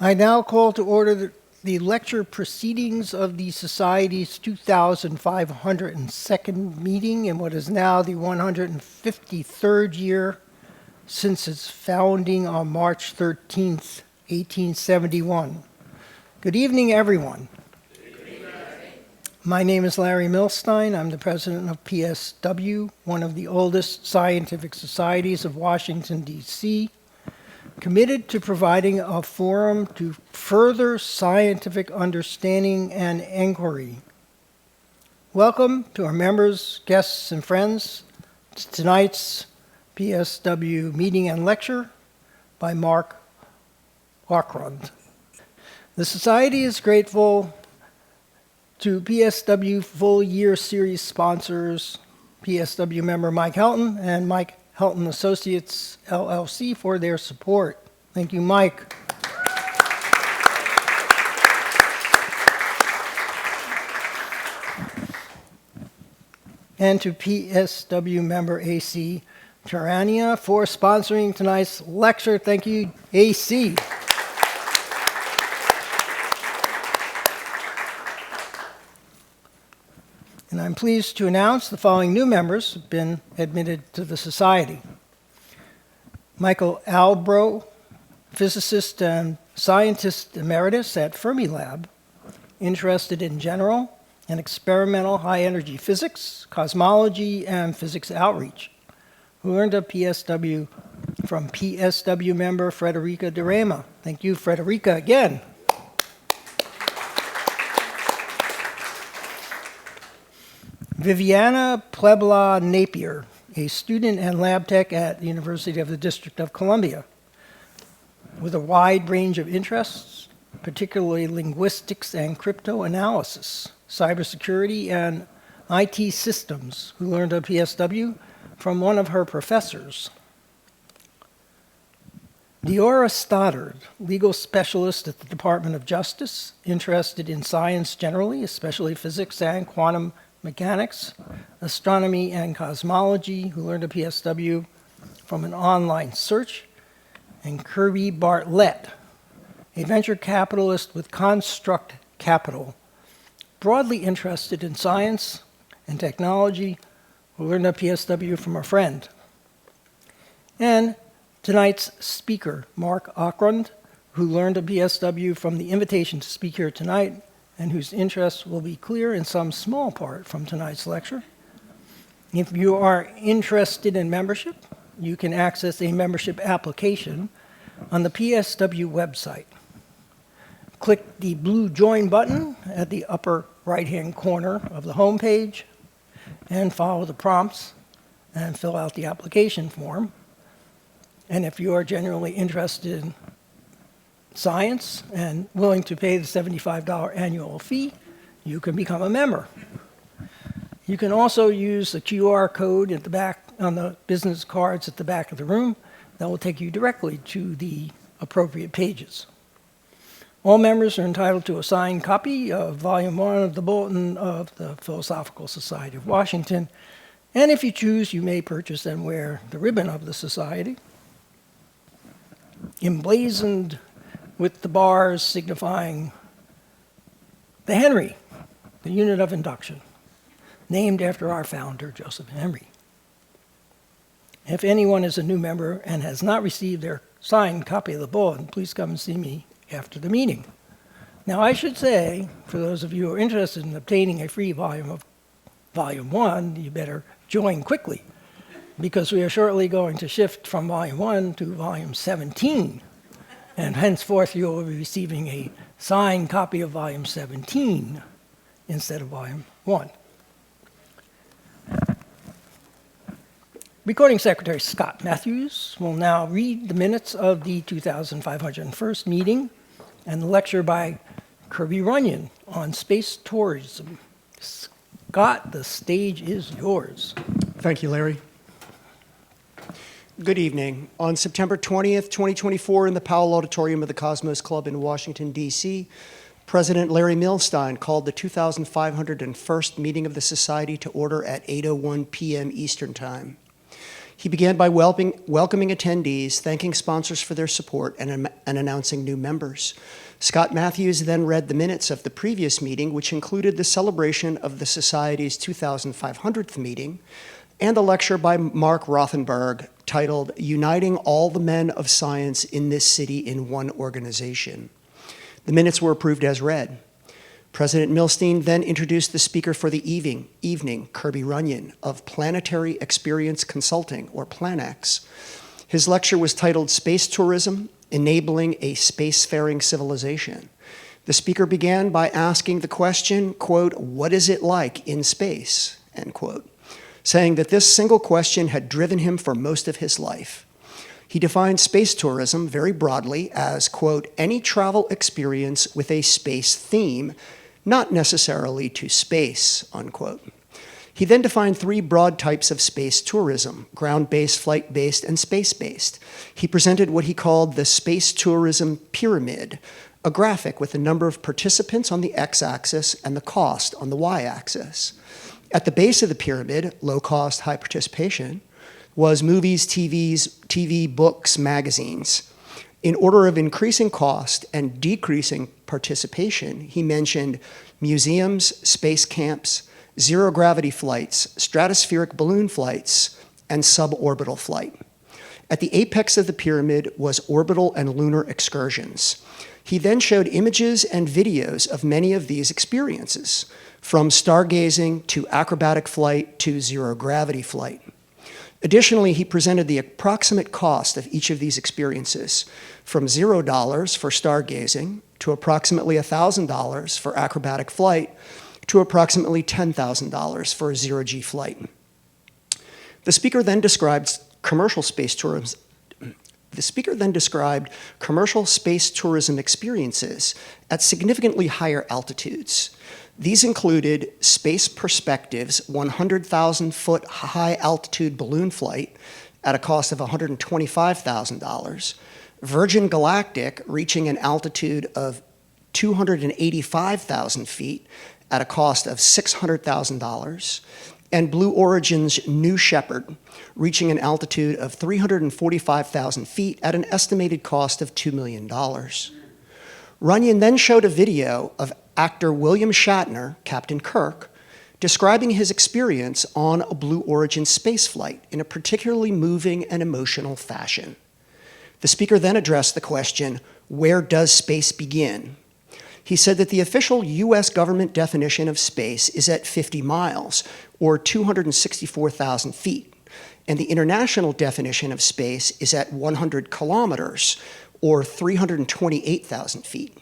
I now call to order the lecture proceedings of the Society's 2,502nd meeting in what is now the 153rd year since its founding on March 13th, 1871. Good evening, everyone. My name is Larry Milstein. I'm the president of PSW, one of the oldest scientific societies of Washington, D.C., committed to providing a forum to further scientific understanding and inquiry. Welcome to our members, guests, and friends to tonight's PSW meeting and lecture by Marc Okrand. The Society is grateful to PSW Full Year Series sponsors, PSW member Mike Helton and Mike Helton Associates, LLC, for their support. Thank you, Mike. And to PSW member AC Tarania for sponsoring tonight's lecture. Thank you, AC. And I'm pleased to announce the following new members have been admitted to the Society. Michael Albro, physicist and scientist emeritus at Fermilab, interested in general and experimental high-energy physics, cosmology, and physics outreach, who earned a PSW from PSW member Frederica DeRema. Thank you, Frederica, again. Viviana Puebla Napier, a student and lab tech at the University of the District of Columbia, with a wide range of interests, particularly linguistics and cryptoanalysis, cybersecurity, and IT systems, who learned a PSW from one of her professors. Deora Stoddard, legal specialist at the Department of Justice, interested in science generally, especially physics and quantum mechanics, astronomy, and cosmology, who learned a PSW from an online search. And Kirby Bartlett, a venture capitalist with Construct Capital, broadly interested in science and technology, who learned a PSW from a friend. And tonight's speaker, Marc Okrand, who learned a PSW from the invitation to speak here tonight, and whose interests will be clear in some small part from tonight's lecture. If you are interested in membership, you can access a membership application on the PSW website. Click the blue Join button at the upper right-hand corner of the homepage and follow the prompts and fill out the application form. And if you are genuinely interested in science and willing to pay the $75 annual fee, you can become a member. You can also use the QR code at the back on the business cards at the back of the room that will take you directly to the appropriate pages. All members are entitled to a signed copy of Volume 1 of the Bulletin of the Philosophical Society of Washington, and if you choose, you may purchase and wear the ribbon of the Society, emblazoned with the bars signifying the Henry, the unit of induction, named after our founder, Joseph Henry. If anyone is a new member and has not received their signed copy of the bulletin, please come and see me after the meeting. Now, I should say, for those of you who are interested in obtaining a free volume of Volume 1, you better join quickly, because we are shortly going to shift from Volume 1 to Volume 17. And henceforth, you will be receiving a signed copy of Volume 17 instead of Volume 1. Recording Secretary Scott Matthews will now read the minutes of the 2,501st meeting and the lecture by Kirby Runyon on space tourism. Scott, the stage is yours. Thank you, Larry. Good evening. On September 20th, 2024, in the Powell Auditorium of the Cosmos Club in Washington, D.C., President Larry Milstein called the 2,501st meeting of the Society to order at 8:01 p.m. Eastern Time. He began by welcoming attendees, thanking sponsors for their support, and announcing new members. Scott Matthews then read the minutes of the previous meeting, which included the celebration of the Society's 2,500th meeting and a lecture by Marc Okrand titled Uniting All the Men of Science in This City in One Organization. The minutes were approved as read. President Milstein then introduced the speaker for the evening, Kirby Runyon of Planetary Experience Consulting, or PlanX. His lecture was titled Space Tourism, Enabling a Spacefaring Civilization. The speaker began by asking the question, quote, what is it like in space, end quote, saying that this single question had driven him for most of his life. He defined space tourism very broadly as, quote, any travel experience with a space theme, not necessarily to space, unquote. He then defined three broad types of space tourism: ground-based, flight-based, and space-based. He presented what he called the space tourism pyramid, a graphic with the number of participants on the x-axis and the cost on the y-axis. At the base of the pyramid, low cost, high participation, was movies, TV, books, magazines. In order of increasing cost and decreasing participation, he mentioned museums, space camps, zero-gravity flights, stratospheric balloon flights, and suborbital flight. At the apex of the pyramid was orbital and lunar excursions. He then showed images and videos of many of these experiences, from stargazing to acrobatic flight to zero-gravity flight. Additionally, he presented the approximate cost of each of these experiences, from $0 for stargazing to approximately $1,000 for acrobatic flight to approximately $10,000 for a zero-G flight. The speaker then described commercial space tourism experiences at significantly higher altitudes. These included Space Perspective's 100,000-foot high-altitude balloon flight at a cost of $125,000, Virgin Galactic reaching an altitude of 285,000 feet at a cost of $600,000, and Blue Origin's New Shepard reaching an altitude of 345,000 feet at an estimated cost of $2 million. Runyon then showed a video of actor William Shatner, Captain Kirk, describing his experience on a Blue Origin spaceflight in a particularly moving and emotional fashion. The speaker then addressed the question, where does space begin? He said that the official US government definition of space is at 50 miles, or 264,000 feet, and the international definition of space is at 100 kilometers, or 328,000 feet.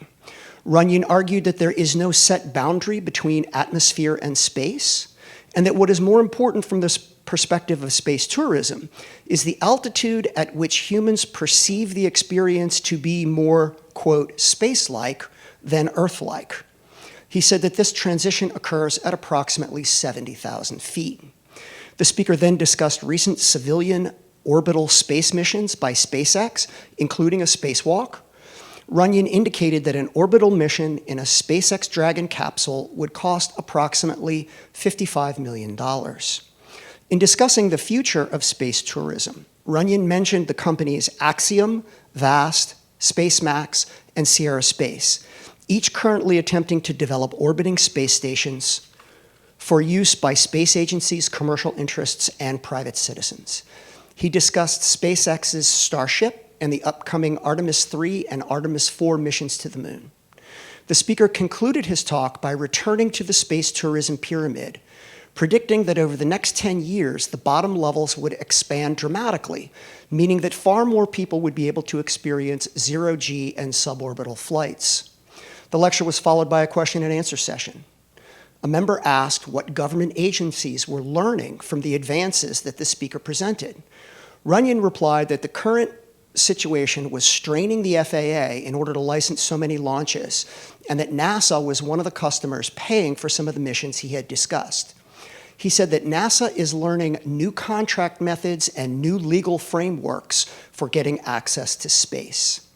Runyon argued that there is no set boundary between atmosphere and space, and that what is more important from this perspective of space tourism is the altitude at which humans perceive the experience to be more, quote, space-like than Earth-like. He said that this transition occurs at approximately 70,000 feet. The speaker then discussed recent civilian orbital space missions by SpaceX, including a spacewalk. Runyon indicated that an orbital mission in a SpaceX Dragon capsule would cost approximately $55 million. In discussing the future of space tourism, Runyon mentioned the companies Axiom, Vast, SpaceMax, and Sierra Space, each currently attempting to develop orbiting space stations for use by space agencies, commercial interests, and private citizens. He discussed SpaceX's Starship and the upcoming Artemis 3 and Artemis 4 missions to the moon. The speaker concluded his talk by returning to the space tourism pyramid, predicting that over the next 10 years, the bottom levels would expand dramatically, meaning that far more people would be able to experience zero-G and suborbital flights. The lecture was followed by a question and answer session. A member asked what government agencies were learning from the advances that the speaker presented. Runyon replied that the current situation was straining the FAA in order to license so many launches, and that NASA was one of the customers paying for some of the missions he had discussed. He said that NASA is learning new contract methods and new legal frameworks for getting access to space.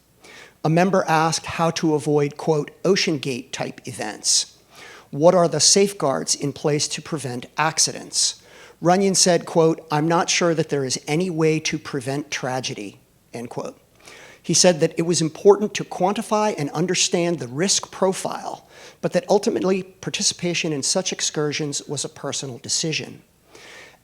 A member asked how to avoid, quote, OceanGate type events. What are the safeguards in place to prevent accidents? Runyon said, quote, "I'm not sure that there is any way to prevent tragedy," end quote. He said that it was important to quantify and understand the risk profile, but that ultimately participation in such excursions was a personal decision.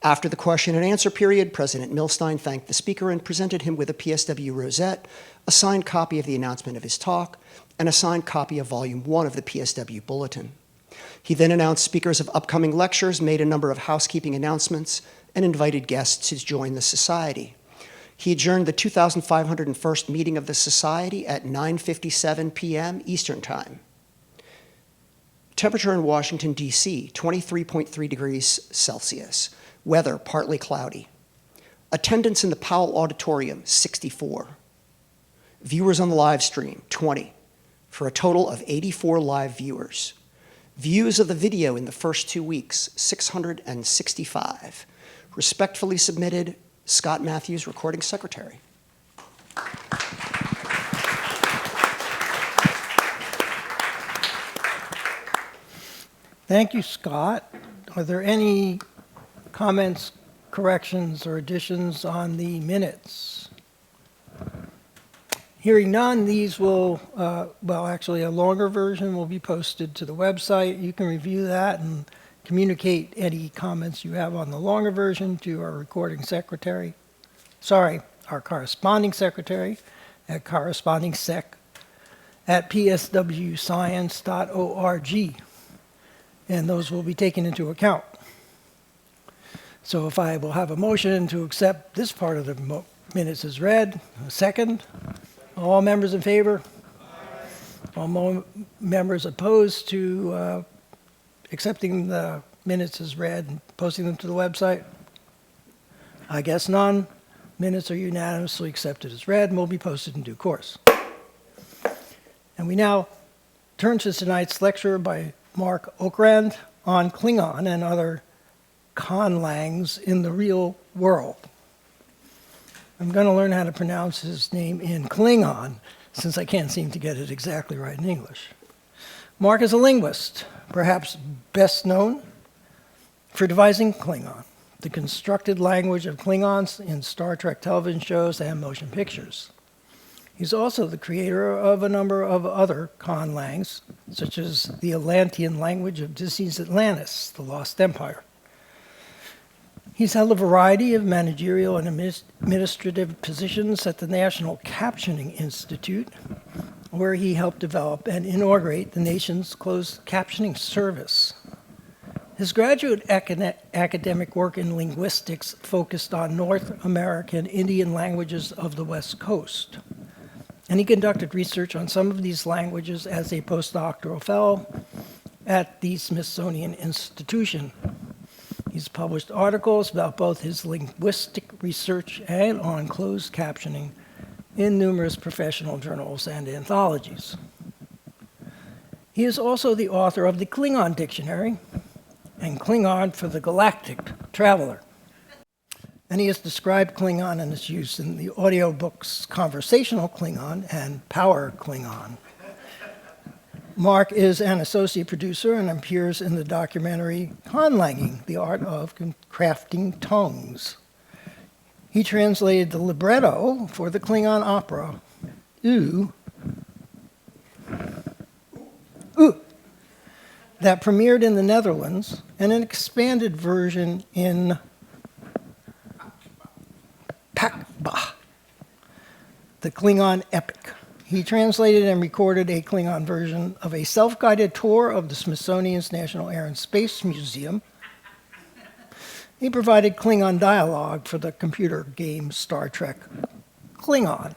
After the question and answer period, President Milstein thanked the speaker and presented him with a PSW rosette, a signed copy of the announcement of his talk, and a signed copy of Volume 1 of the PSW Bulletin. He then announced speakers of upcoming lectures, made a number of housekeeping announcements, and invited guests to join the Society. He adjourned the 2,501st meeting of the Society at 9:57 p.m. Eastern Time. Temperature in Washington, D.C., 23.3 degrees Celsius. Weather, partly cloudy. Attendance in the Powell Auditorium, 64. Viewers on the live stream, 20, for a total of 84 live viewers. Views of the video in the first 2 weeks, 665. Respectfully submitted, Scott Matthews, Recording Secretary. Thank you, Scott. Are there any comments, corrections, or additions on the minutes? Hearing none, these will, actually a longer version will be posted to the website. You can review that and communicate any comments you have on the longer version to our recording secretary. Our corresponding secretary at corresponding@pswscience.org. And those will be taken into account. So if I will have a motion to accept this part of the minutes as read, a second. All members in favor? All members opposed to accepting the minutes as read and posting them to the website? I guess none. Minutes are unanimously accepted as read and will be posted in due course. And we now turn to tonight's lecture by Marc Okrand on Klingon and other conlangs in the real world. I'm going to learn how to pronounce his name in Klingon, since I can't seem to get it exactly right in English. Marc is a linguist, perhaps best known for devising Klingon, the constructed language of Klingons in Star Trek television shows and motion pictures. He's also the creator of a number of other conlangs, such as the Atlantean language of Disney's Atlantis, The Lost Empire. He's held a variety of managerial and administrative positions at the National Captioning Institute, where he helped develop and inaugurate the nation's closed captioning service. His graduate academic work in linguistics focused on North American Indian languages of the West Coast, and he conducted research on some of these languages as a postdoctoral fellow at the Smithsonian Institution. He's published articles about both his linguistic research and on closed captioning in numerous professional journals and anthologies. He is also the author of the Klingon Dictionary and Klingon for the Galactic Traveler. And he has described Klingon and its use in the audiobooks Conversational Klingon and Power Klingon. Marc is an associate producer and appears in the documentary Conlanging, the Art of Crafting Tongues. He translated the libretto for the Klingon opera, that premiered in the Netherlands, and an expanded version in Pakba, the Klingon epic. He translated and recorded a Klingon version of a self-guided tour of the Smithsonian's National Air and Space Museum. He provided Klingon dialogue for the computer game Star Trek Klingon.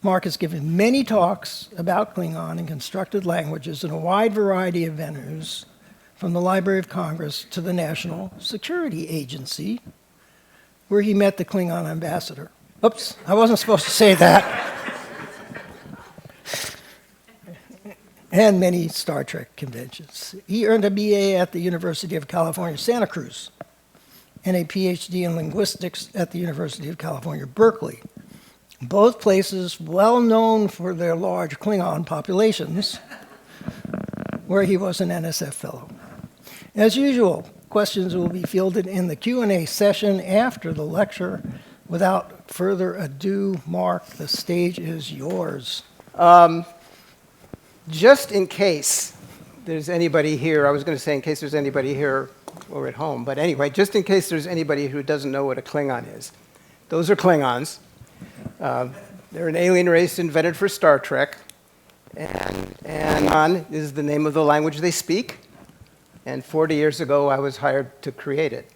Marc has given many talks about Klingon and constructed languages in a wide variety of venues, from the Library of Congress to the National Security Agency, where he met the Klingon ambassador. Oops, I wasn't supposed to say that. And many Star Trek conventions. He earned a BA at the University of California, Santa Cruz, and a PhD in linguistics at the University of California, Berkeley. Both places well known for their large Klingon populations, where he was an NSF fellow. As usual, Questions will be fielded in the Q&A session after the lecture. Without further ado, Mark, the stage is yours. Just in case there's anybody here, I was going to say in case there's anybody here or at home, but anyway, just in case there's anybody who doesn't know what a Klingon is. Those are Klingons. They're an alien race invented for Star Trek, and Klingon is the name of the language they speak, and 40 years ago I was hired to create it.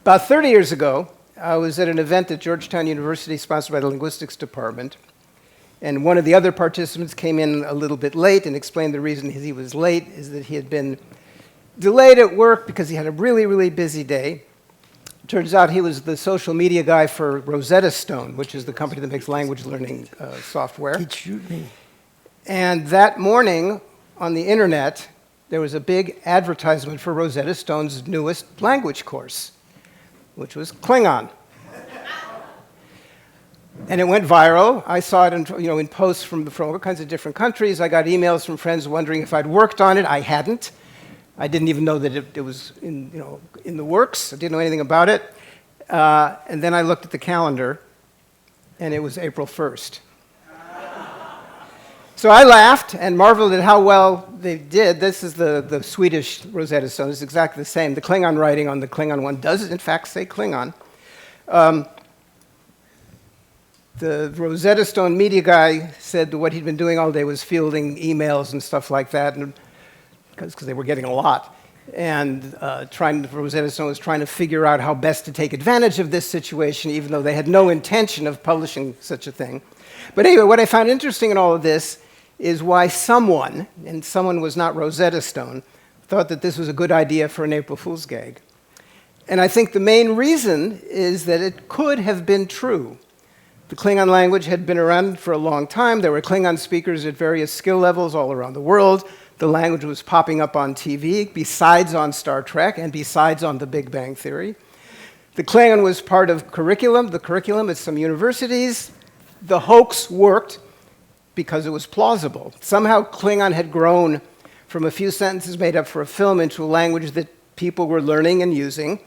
About 30 years ago, I was at an event at Georgetown University sponsored by the Linguistics department, and one of the other participants came in a little bit late and explained the reason he was late is that he had been delayed at work because he had a really, really busy day. Turns out he was the social media guy for Rosetta Stone, which is the company that makes language learning software. Shoot me. And that morning on the internet, there was a big advertisement for Rosetta Stone's newest language course, which was Klingon. And it went viral. I saw it in posts from all kinds of different countries. I got emails from friends wondering if I'd worked on it. I hadn't. I didn't even know that it was in the works. I didn't know anything about it. And then I looked at the calendar, and it was April 1st. So I laughed and marveled at how well they did. This is the Swedish Rosetta Stone. It's exactly the same. The Klingon writing on the Klingon one does, in fact, say Klingon. The Rosetta Stone media guy said that what he'd been doing all day was fielding emails and stuff like that, because they were getting a lot. And Rosetta Stone was trying to figure out how best to take advantage of this situation, even though they had no intention of publishing such a thing. But anyway, what I found interesting in all of this is why someone, and someone was not Rosetta Stone, thought that this was a good idea for an April Fool's gag. And I think the main reason is that it could have been true. The Klingon language had been around for a long time. There were Klingon speakers at various skill levels all around the world. The language was popping up on TV, besides on Star Trek, and besides on The Big Bang Theory. The Klingon was part of the curriculum at some universities. The hoax worked because it was plausible. Somehow Klingon had grown from a few sentences made up for a film into a language that people were learning and using,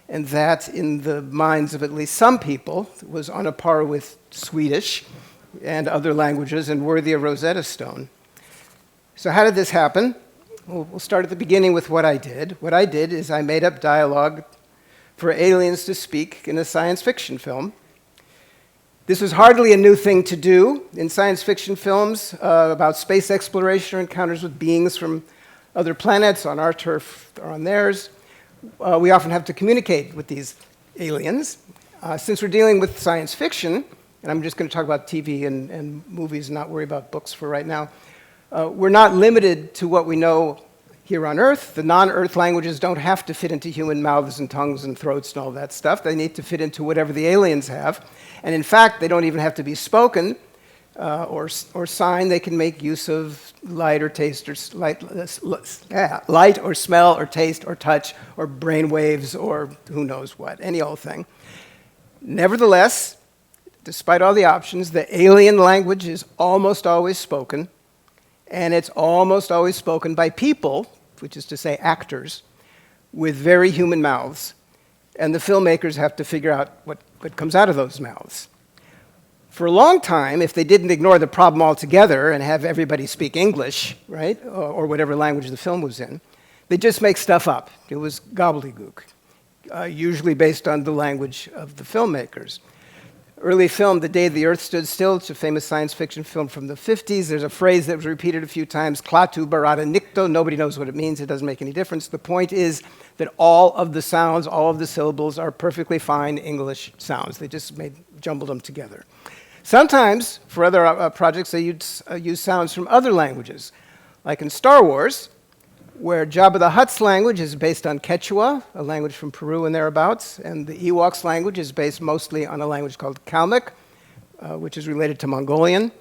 and that, in the minds of at least some people, was on a par with Swedish and other languages and worthy of Rosetta Stone. So how did this happen? Well, we'll start at the beginning with what I did. What I did is I made up dialogue for aliens to speak in a science fiction film. This was hardly a new thing to do. In science fiction films about space exploration or encounters with beings from other planets on our turf or on theirs, we often have to communicate with these aliens. Since we're dealing with science fiction, and I'm just going to talk about TV and movies and not worry about books for right now, we're not limited to what we know here on Earth. The non-Earth languages don't have to fit into human mouths and tongues and throats and all that stuff. They need to fit into whatever the aliens have. And in fact, they don't even have to be spoken or signed. They can make use of light or taste or light or smell or taste or touch or brain waves or who knows what, any old thing. Nevertheless, despite all the options, the alien language is almost always spoken, and it's almost always spoken by people, which is to say actors, with very human mouths, and the filmmakers have to figure out what comes out of those mouths. For a long time, if they didn't ignore the problem altogether and have everybody speak English, right, or whatever language the film was in, they'd just make stuff up. It was gobbledygook, usually based on the language of the filmmakers. Early film, The Day the Earth Stood Still, it's a famous science fiction film from the 50s. There's a phrase that was repeated a few times, klatu barada nikto. Nobody knows what it means. It doesn't make any difference. The point is that all of the sounds, all of the syllables are perfectly fine English sounds. They just jumbled them together. Sometimes, for other projects, they use sounds from other languages, like in Star Wars, where Jabba the Hutt's language is based on Quechua, a language from Peru and thereabouts, and the Ewoks' language is based mostly on a language called Kalmyk, which is related to Mongolian.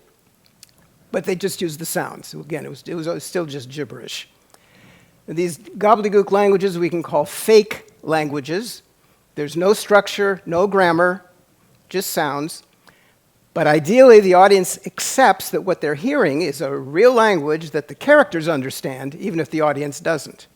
But they just used the sounds. So again, it was still just gibberish. And these gobbledygook languages we can call fake languages. There's no structure, no grammar, just sounds. But ideally, the audience accepts that what they're hearing is a real language that the characters understand, even if the audience doesn't.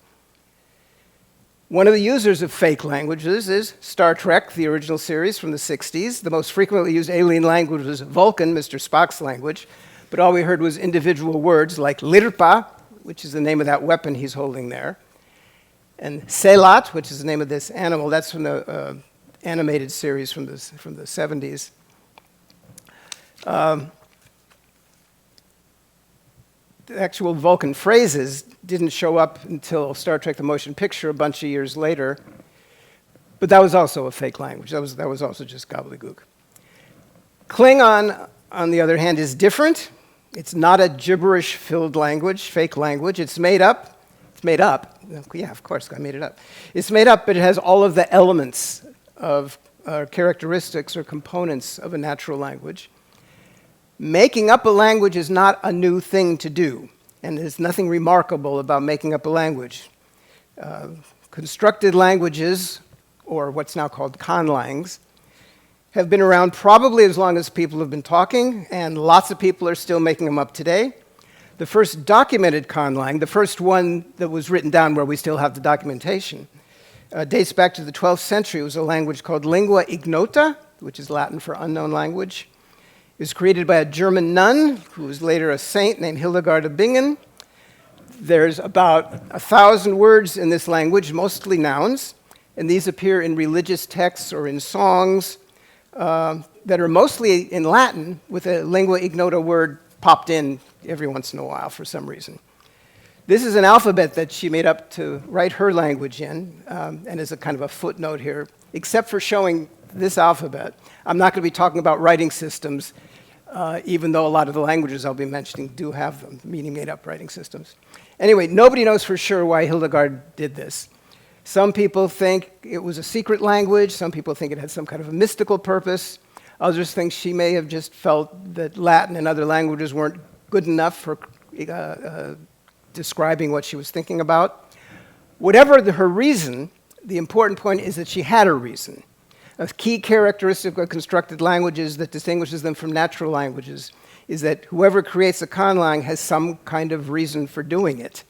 One of the users of fake languages is Star Trek, the original series from the 60s. The most frequently used alien language was Vulcan, Mr. Spock's language, but all we heard was individual words like Lirpa, which is the name of that weapon he's holding there, and Selat, which is the name of this animal. That's from the animated series from the 70s. The actual Vulcan phrases didn't show up until Star Trek: The Motion Picture a bunch of years later, but that was also a fake language. That was also just gobbledygook. Klingon, on the other hand, is different. It's not a gibberish-filled language, fake language. It's made up. It's made up. Yeah, of course, I made it up. It's made up, but it has all of the elements of characteristics or components of a natural language. Making up a language is not a new thing to do, and there's nothing remarkable about making up a language. Constructed languages, or what's now called conlangs, have been around probably as long as people have been talking, and lots of people are still making them up today. The first documented conlang, the first one that was written down where we still have the documentation, dates back to the 12th century. It was a language called lingua ignota, which is Latin for unknown language. It was created by a German nun who was later a saint named Hildegard of Bingen. There's about 1,000 words in this language, mostly nouns, and these appear in religious texts or in songs that are mostly in Latin with a lingua ignota word popped in every once in a while for some reason. This is an alphabet that she made up to write her language in, and is a kind of a footnote here, except for showing this alphabet. I'm not going to be talking about writing systems, even though a lot of the languages I'll be mentioning do have them, meaning made-up writing systems. Anyway, nobody knows for sure why Hildegard did this. Some people think it was a secret language. Some people think it had some kind of a mystical purpose. Others think she may have just felt that Latin and other languages weren't good enough for describing what she was thinking about. Whatever her reason, the important point is that she had a reason. A key characteristic of constructed languages that distinguishes them from natural languages is that whoever creates a conlang has some kind of reason for doing it.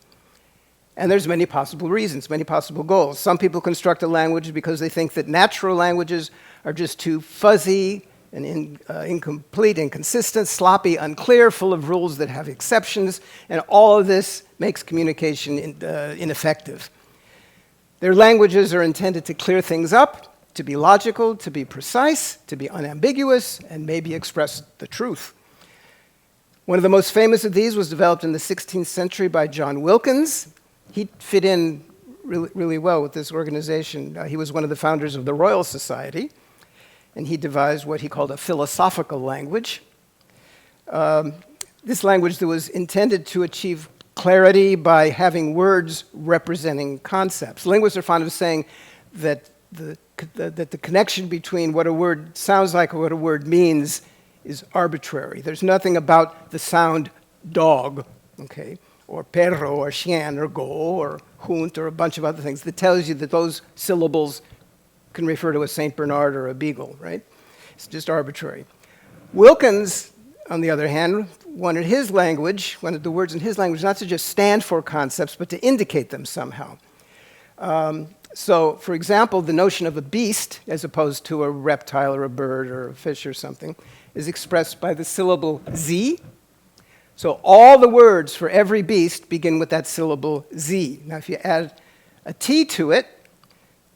And there's many possible reasons, many possible goals. Some people construct a language because they think that natural languages are just too fuzzy and incomplete, inconsistent, sloppy, unclear, full of rules that have exceptions, and all of this makes communication ineffective. Their languages are intended to clear things up, to be logical, to be precise, to be unambiguous, and maybe express the truth. One of the most famous of these was developed in the 16th century by John Wilkins. He fit in really well with this organization. He was one of the founders of the Royal Society, and he devised what he called a philosophical language. This language that was intended to achieve clarity by having words representing concepts. Linguists are fond of saying that the connection between what a word sounds like and what a word means is arbitrary. There's nothing about the sound dog, okay, or perro, or chien, or go, or hunt, or a bunch of other things that tells you that those syllables can refer to a Saint Bernard or a beagle, right? It's just arbitrary. Wilkins, on the other hand, wanted the words in his language not to just stand for concepts, but to indicate them somehow. So, for example, the notion of a beast, as opposed to a reptile or a bird or a fish or something, is expressed by the syllable Z. So all the words for every beast begin with that syllable Z. Now, if you add a T to it,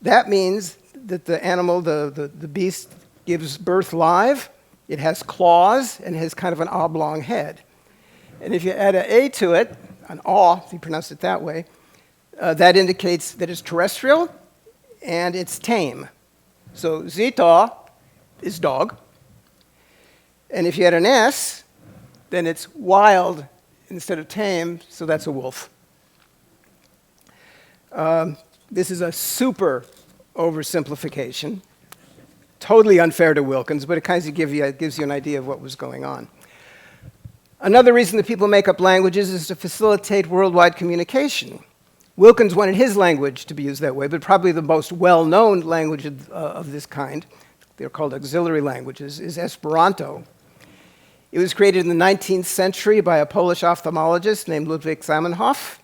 that means that the animal, the beast, gives birth live. It has claws and has kind of an oblong head. And if you add an A to it, an aw, if you pronounce it that way, that indicates that it's terrestrial and it's tame. So Zita is dog. And if you add an S, then it's wild instead of tame, so that's a wolf. This is a super oversimplification, totally unfair to Wilkins, but it kind of gives you an idea of what was going on. Another reason that people make up languages is to facilitate worldwide communication. Wilkins wanted his language to be used that way, but probably the most well-known language of this kind, they're called auxiliary languages, is Esperanto. It was created in the 19th century by a Polish ophthalmologist named Ludwig Zamenhof,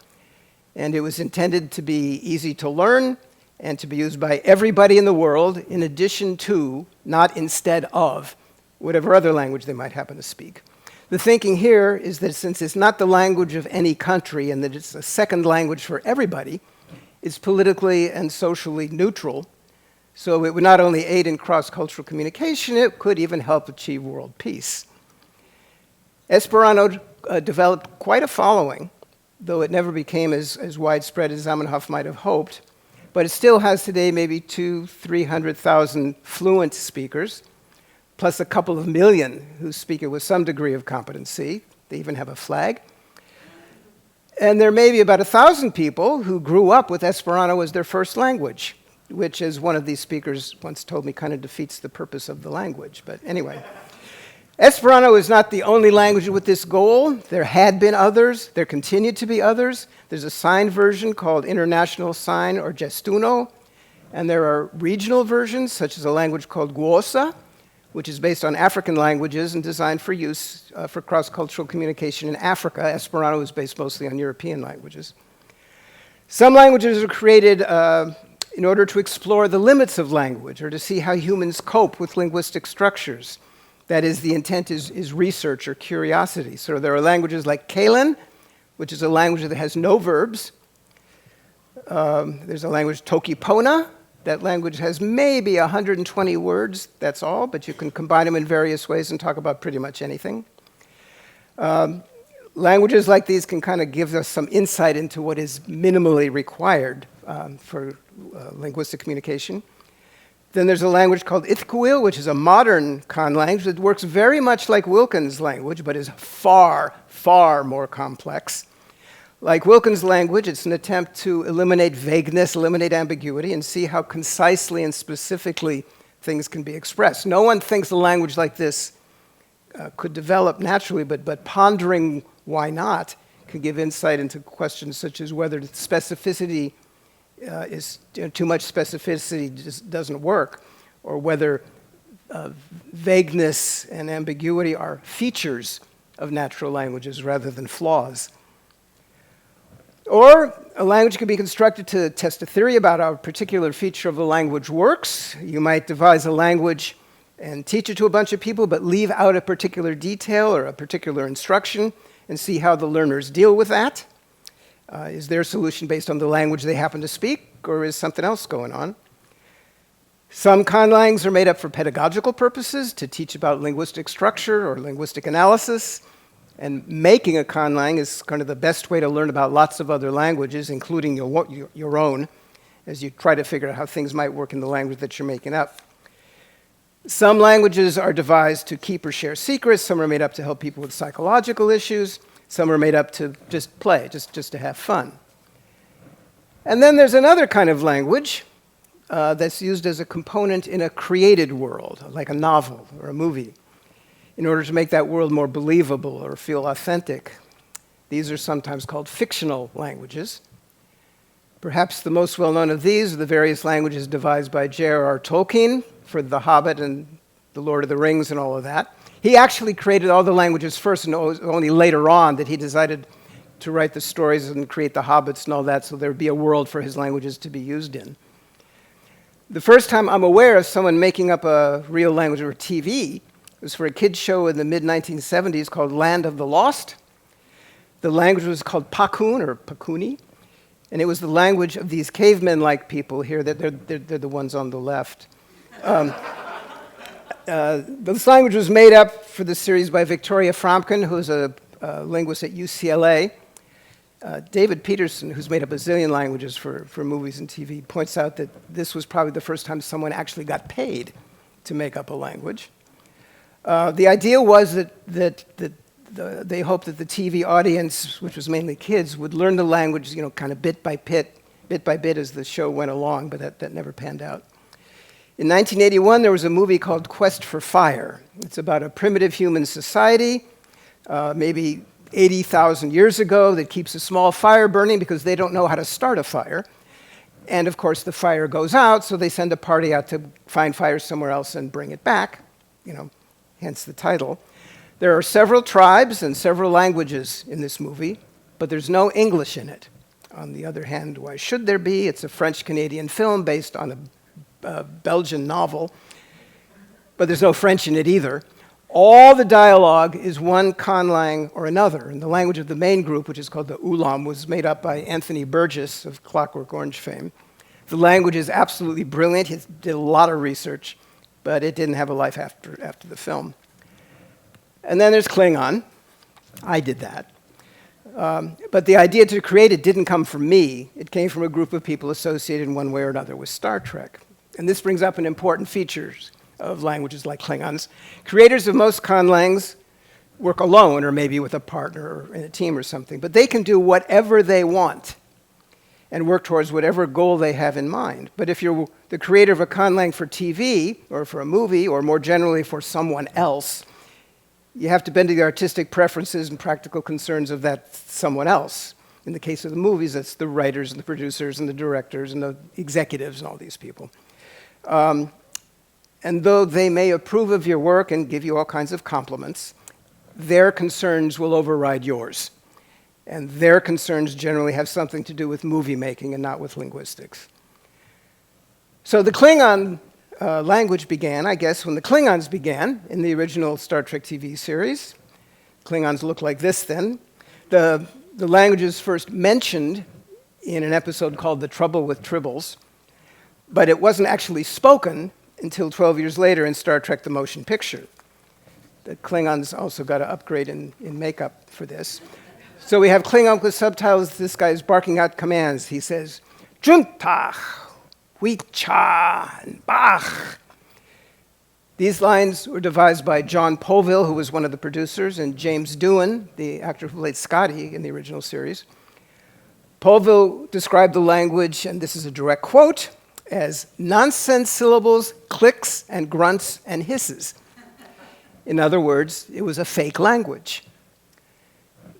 and it was intended to be easy to learn and to be used by everybody in the world in addition to, not instead of, whatever other language they might happen to speak. The thinking here is that since it's not the language of any country and that it's a second language for everybody, it's politically and socially neutral, so it would not only aid in cross-cultural communication, it could even help achieve world peace. Esperanto developed quite a following, though it never became as widespread as Zamenhof might have hoped, but it still has today maybe 200,000-300,000 fluent speakers, plus a couple of million who speak it with some degree of competency. They even have a flag. And there may be about 1,000 people who grew up with Esperanto as their first language, which, as one of these speakers once told me, kind of defeats the purpose of the language. But anyway, Esperanto is not the only language with this goal. There had been others. There continue to be others. There's a signed version called International Sign or Gestuno, and there are regional versions, such as a language called Guosa, which is based on African languages and designed for use for cross-cultural communication in Africa. Esperanto is based mostly on European languages. Some languages are created in order to explore the limits of language or to see how humans cope with linguistic structures. That is, the intent is research or curiosity. So there are languages like Klingon, which is a language that has no verbs. There's a language, Tokipona. That language has maybe 120 words, that's all, but you can combine them in various ways and talk about pretty much anything. Languages like these can kind of give us some insight into what is minimally required for linguistic communication. Then there's a language called Ithkuil, which is a modern conlangs that works very much like Wilkins' language, but is far, far more complex. Like Wilkins' language, it's an attempt to eliminate vagueness, eliminate ambiguity, and see how concisely and specifically things can be expressed. No one thinks a language like this could develop naturally, but pondering why not can give insight into questions such as whether specificity too much specificity just doesn't work, or whether vagueness and ambiguity are features of natural languages rather than flaws. Or a language can be constructed to test a theory about how a particular feature of the language works. You might devise a language and teach it to a bunch of people, but leave out a particular detail or a particular instruction and see how the learners deal with that. Is their solution based on the language they happen to speak, or is something else going on? Some conlangs are made up for pedagogical purposes, to teach about linguistic structure or linguistic analysis. And making a conlang is kind of the best way to learn about lots of other languages, including your own, as you try to figure out how things might work in the language that you're making up. Some languages are devised to keep or share secrets. Some are made up to help people with psychological issues. Some are made up to just play, just to have fun. And then there's another kind of language that's used as a component in a created world, like a novel or a movie, in order to make that world more believable or feel authentic. These are sometimes called fictional languages. Perhaps the most well-known of these are the various languages devised by J.R.R. Tolkien for The Hobbit and The Lord of the Rings and all of that. He actually created all the languages first, and it was only later on that he decided to write the stories and create the hobbits and all that, so there would be a world for his languages to be used in. The first time I'm aware of someone making up a real language for TV was for a kids' show in the mid-1970s called Land of the Lost. The language was called Pakun, or Pakuni, and it was the language of these cavemen-like people here. They're the ones on the left. This language was made up for the series by Victoria Fromkin, who's a linguist at UCLA. David Peterson, who's made up a zillion languages for movies and TV, points out that this was probably the first time someone actually got paid to make up a language. The idea was that they hoped that the TV audience, which was mainly kids, would learn the language, kind of bit by bit as the show went along, but that never panned out. In 1981, there was a movie called Quest for Fire. It's about a primitive human society, maybe 80,000 years ago, that keeps a small fire burning because they don't know how to start a fire. And of course, the fire goes out, so they send a party out to find fire somewhere else and bring it back, hence the title. There are several tribes and several languages in this movie, but there's no English in it. On the other hand, why should there be? It's a French-Canadian film based on a Belgian novel, but there's no French in it either. All the dialogue is one conlang or another, and the language of the main group, which is called the Ulam, was made up by Anthony Burgess of Clockwork Orange fame. The language is absolutely brilliant. He did a lot of research, but it didn't have a life after the film. And then there's Klingon. I did that. But the idea to create it didn't come from me. It came from a group of people associated in one way or another with Star Trek. And this brings up an important feature of languages like Klingons. Creators of most conlangs work alone, or maybe with a partner or in a team or something, but they can do whatever they want and work towards whatever goal they have in mind. But if you're the creator of a conlang for TV, or for a movie, or more generally for someone else, you have to bend to the artistic preferences and practical concerns of that someone else. In the case of the movies, that's the writers and the producers and the directors and the executives and all these people. And though they may approve of your work and give you all kinds of compliments, their concerns will override yours. And their concerns generally have something to do with movie making and not with linguistics. So the Klingon language began, I guess, when the Klingons began in the original Star Trek TV series. Klingons look like this then. The language is first mentioned in an episode called The Trouble with Tribbles, but it wasn't actually spoken until 12 years later in Star Trek The Motion Picture. The Klingons also got an upgrade in makeup for this. So we have Klingon with subtitles. This guy is barking out commands. He says, Juntach, Huicha, and Bach. These lines were devised by John Polville, who was one of the producers, and James Doohan, the actor who played Scotty in the original series. Polville described the language, and this is a direct quote, as nonsense syllables, clicks, and grunts, and hisses. In other words, it was a fake language.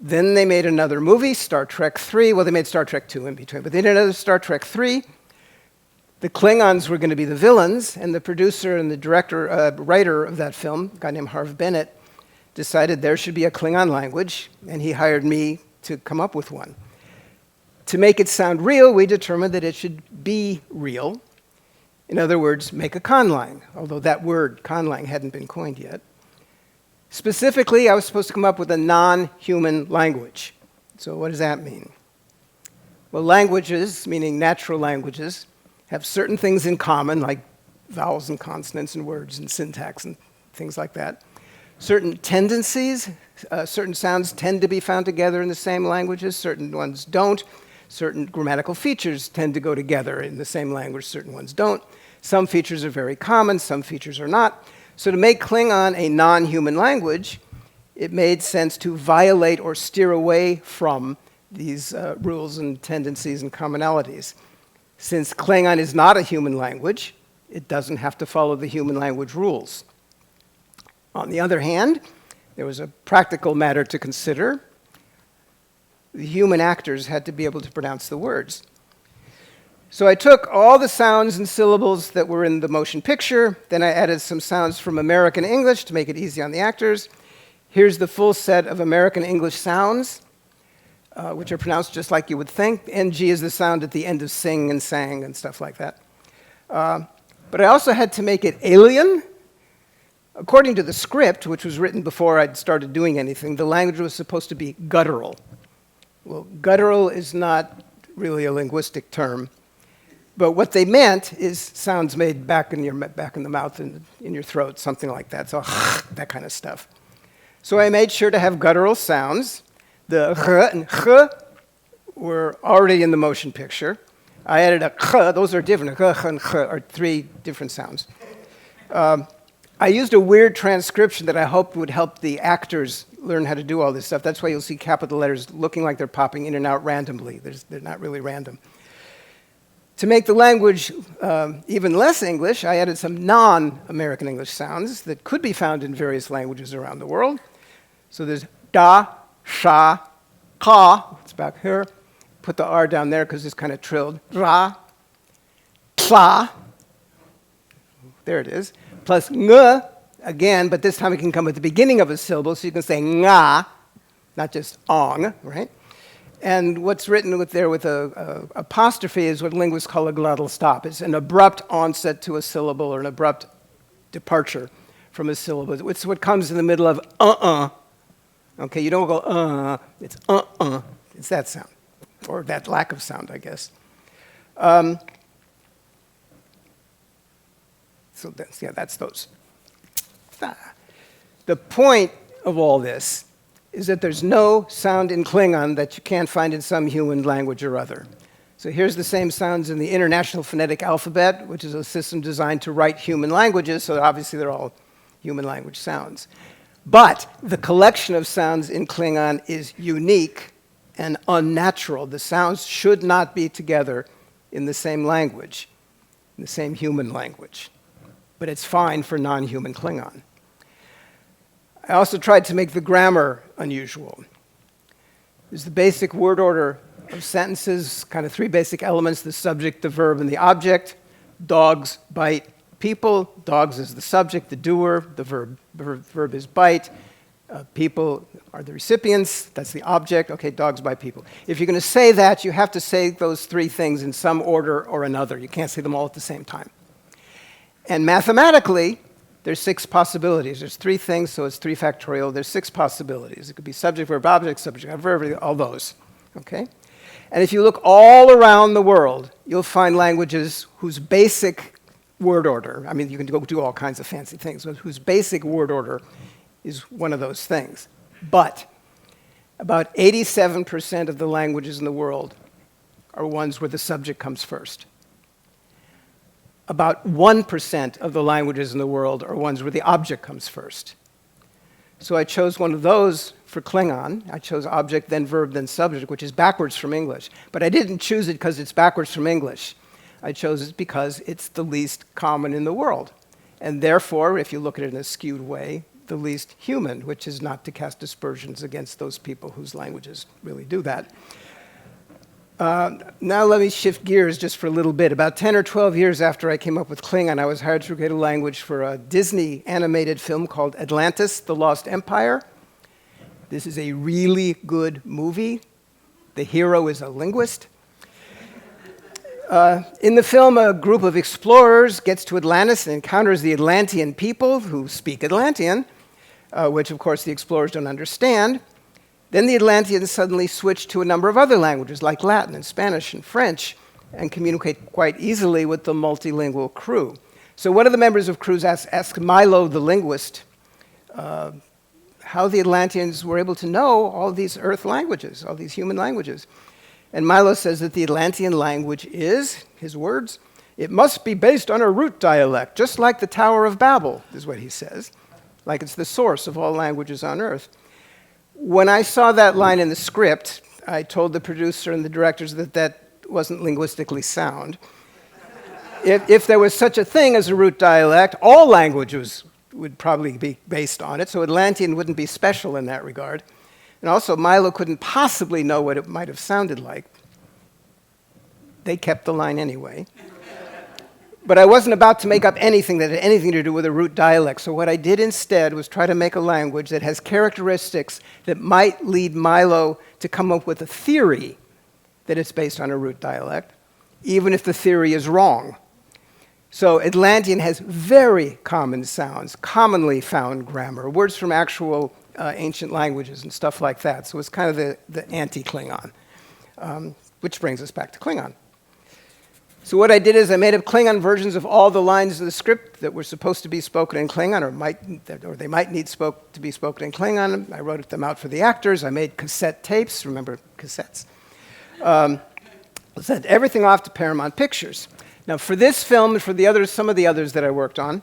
Then they made another movie, Star Trek 3. Well, they made Star Trek 2 in between, but they did another Star Trek 3. The Klingons were going to be the villains, and the producer and the writer of that film, a guy named Harv Bennett, decided there should be a Klingon language, and he hired me to come up with one. To make it sound real, we determined that it should be real. In other words, make a conlang, although that word, conlang, hadn't been coined yet. Specifically, I was supposed to come up with a non-human language. So what does that mean? Well, languages, meaning natural languages, have certain things in common, like vowels and consonants and words and syntax and things like that. Certain tendencies, certain sounds tend to be found together in the same languages, certain ones don't. Certain grammatical features tend to go together in the same language, certain ones don't. Some features are very common, some features are not. So to make Klingon a non-human language, it made sense to violate or steer away from these rules and tendencies and commonalities. Since Klingon is not a human language, it doesn't have to follow the human language rules. On the other hand, there was a practical matter to consider. The human actors had to be able to pronounce the words. So I took all the sounds and syllables that were in the motion picture, then I added some sounds from American English to make it easy on the actors. Here's the full set of American English sounds, which are pronounced just like you would think. NG is the sound at the end of sing and sang and stuff like that. But I also had to make it alien. According to the script, which was written before I'd started doing anything, the language was supposed to be guttural. Well, guttural is not really a linguistic term, but what they meant is sounds made back in the mouth and in your throat, something like that, so that kind of stuff. So I made sure to have guttural sounds. The ch and ch were already in the motion picture. I added a ch, those are different, ch and ch are three different sounds. I used a weird transcription that I hoped would help the actors learn how to do all this stuff. That's why you'll see capital letters looking like they're popping in and out randomly. They're not really random. To make the language even less English, I added some non-American English sounds that could be found in various languages around the world. So there's da, sha, ka, it's back here. Put the R down there because it's kind of trilled. Ra, tla, there it is. Plus ng, again, but this time it can come at the beginning of a syllable, so you can say nga, not just ong, right? And what's written there with a apostrophe is what linguists call a glottal stop. It's an abrupt onset to a syllable or an abrupt departure from a syllable. It's what comes in the middle of Okay, you don't go it's It's that sound, or that lack of sound, I guess. So that's those. The point of all this is that there's no sound in Klingon that you can't find in some human language or other. So here's the same sounds in the International Phonetic Alphabet, which is a system designed to write human languages, so obviously they're all human language sounds. But the collection of sounds in Klingon is unique and unnatural. The sounds should not be together in the same language, in the same human language. But it's fine for non-human Klingon. I also tried to make the grammar unusual. There's the basic word order of sentences, kind of three basic elements: the subject, the verb, and the object. Dogs bite people. Dogs is the subject, the doer. The verb is bite. People are the recipients. That's the object. Okay, dogs bite people. If you're going to say that, you have to say those three things in some order or another. You can't say them all at the same time. And mathematically, there's 6 possibilities. There's 3 things, so it's 3 factorial. There's 6 possibilities. It could be subject, verb, object, subject, verb, all those. Okay? And if you look all around the world, you'll find languages whose basic word order, I mean, you can go do all kinds of fancy things, but whose basic word order is one of those things. But about 87% of the languages in the world are ones where the subject comes first. About 1% of the languages in the world are ones where the object comes first. So I chose one of those for Klingon. I chose object, then verb, then subject, which is backwards from English. But I didn't choose it because it's backwards from English. I chose it because it's the least common in the world. And therefore, if you look at it in a skewed way, the least human, which is not to cast aspersions against those people whose languages really do that. Now let me shift gears just for a little bit. About 10 or 12 years after I came up with Klingon, I was hired to create a language for a Disney animated film called Atlantis, The Lost Empire. This is a really good movie. The hero is a linguist. In the film, a group of explorers gets to Atlantis and encounters the Atlantean people who speak Atlantean, which of course the explorers don't understand. Then the Atlanteans suddenly switch to a number of other languages like Latin and Spanish and French and communicate quite easily with the multilingual crew. So one of the members of crews asked Milo, the linguist, how the Atlanteans were able to know all these Earth languages, all these human languages. And Milo says that the Atlantean language is, his words, it must be based on a root dialect, just like the Tower of Babel, is what he says, like it's the source of all languages on Earth. When I saw that line in the script, I told the producer and the directors that that wasn't linguistically sound. If there was such a thing as a root dialect, all languages would probably be based on it, so Atlantean wouldn't be special in that regard. And also, Milo couldn't possibly know what it might have sounded like. They kept the line anyway. But I wasn't about to make up anything that had anything to do with a root dialect. So what I did instead was try to make a language that has characteristics that might lead Milo to come up with a theory that it's based on a root dialect, even if the theory is wrong. So Atlantean has very common sounds, commonly found grammar, words from actual ancient languages and stuff like that. So it's kind of the anti-Klingon, which brings us back to Klingon. So what I did is I made up Klingon versions of all the lines of the script that were supposed to be spoken in Klingon, or they might need to be spoken in Klingon. I wrote them out for the actors. I made cassette tapes. Remember cassettes? Sent everything off to Paramount Pictures. Now, for this film and for the others, some of the others that I worked on,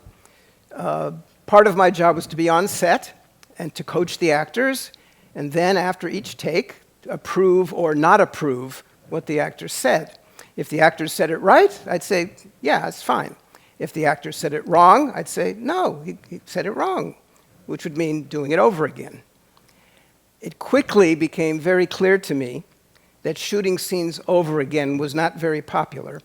part of my job was to be on set and to coach the actors, and then after each take, approve or not approve what the actors said. If the actors said it right, I'd say, yeah, it's fine. If the actors said it wrong, I'd say, no, he said it wrong, which would mean doing it over again. It quickly became very clear to me that shooting scenes over again was not very popular,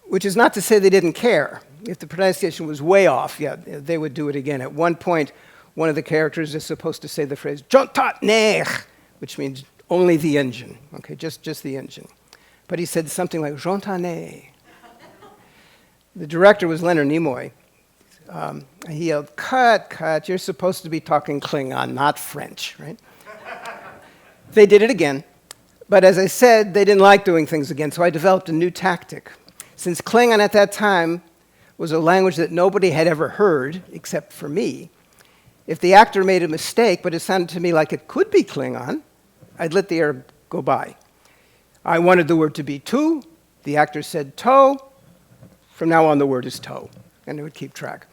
which is not to say they didn't care. If the pronunciation was way off, yeah, they would do it again. At one point, one of the characters is supposed to say the phrase, "Jontat nech," which means only the engine, okay, just the engine. But he said something like, "Jontane." The director was Leonard Nimoy. He yelled, cut, you're supposed to be talking Klingon, not French, right? They did it again. But as I said, they didn't like doing things again, so I developed a new tactic. Since Klingon at that time was a language that nobody had ever heard, except for me, if the actor made a mistake, but it sounded to me like it could be Klingon, I'd let the air go by. I wanted the word to be tu. The actor said toe. From now on, the word is toe, and it would keep track.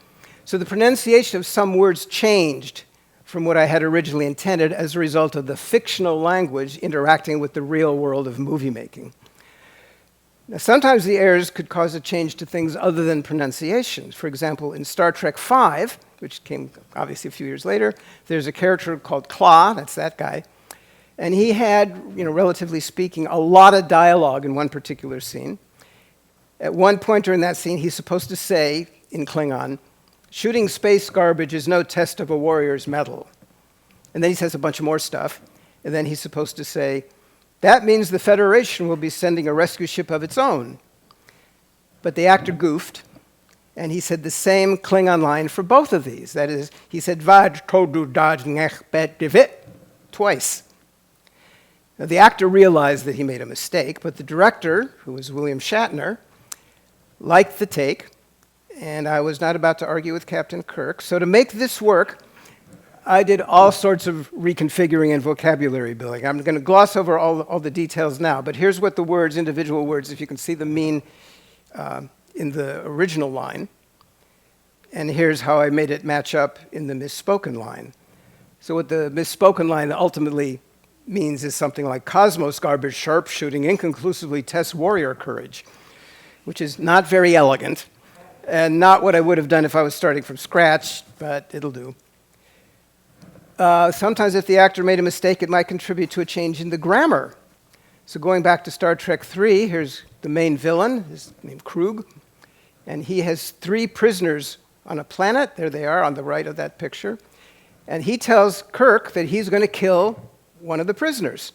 So the pronunciation of some words changed from what I had originally intended as a result of the fictional language interacting with the real world of movie making. Now, sometimes the errors could cause a change to things other than pronunciation. For example, in Star Trek V, which came obviously a few years later, there's a character called Kla, that's that guy, and he had, relatively speaking, a lot of dialogue in one particular scene. At one point during that scene, he's supposed to say, in Klingon, "Shooting space garbage is no test of a warrior's mettle." And then he says a bunch of more stuff, and then he's supposed to say, "That means the Federation will be sending a rescue ship of its own." But the actor goofed, and he said the same Klingon line for both of these. That is, he said, "Vaj todu daj nech bet divit," twice. Now, the actor realized that he made a mistake, but the director, who was William Shatner, liked the take, and I was not about to argue with Captain Kirk. So to make this work, I did all sorts of reconfiguring and vocabulary building. I'm going to gloss over all the details now, but here's what the words, individual words, if you can see them, mean in the original line. And here's how I made it match up in the misspoken line. So what the misspoken line ultimately means is something like, "Cosmos garbage sharpshooting inconclusively tests warrior courage," which is not very elegant, and not what I would have done if I was starting from scratch, but it'll do. Sometimes if the actor made a mistake, it might contribute to a change in the grammar. So going back to Star Trek III, here's the main villain, his name Krug, and he has 3 prisoners on a planet. There they are on the right of that picture. And he tells Kirk that he's going to kill one of the prisoners.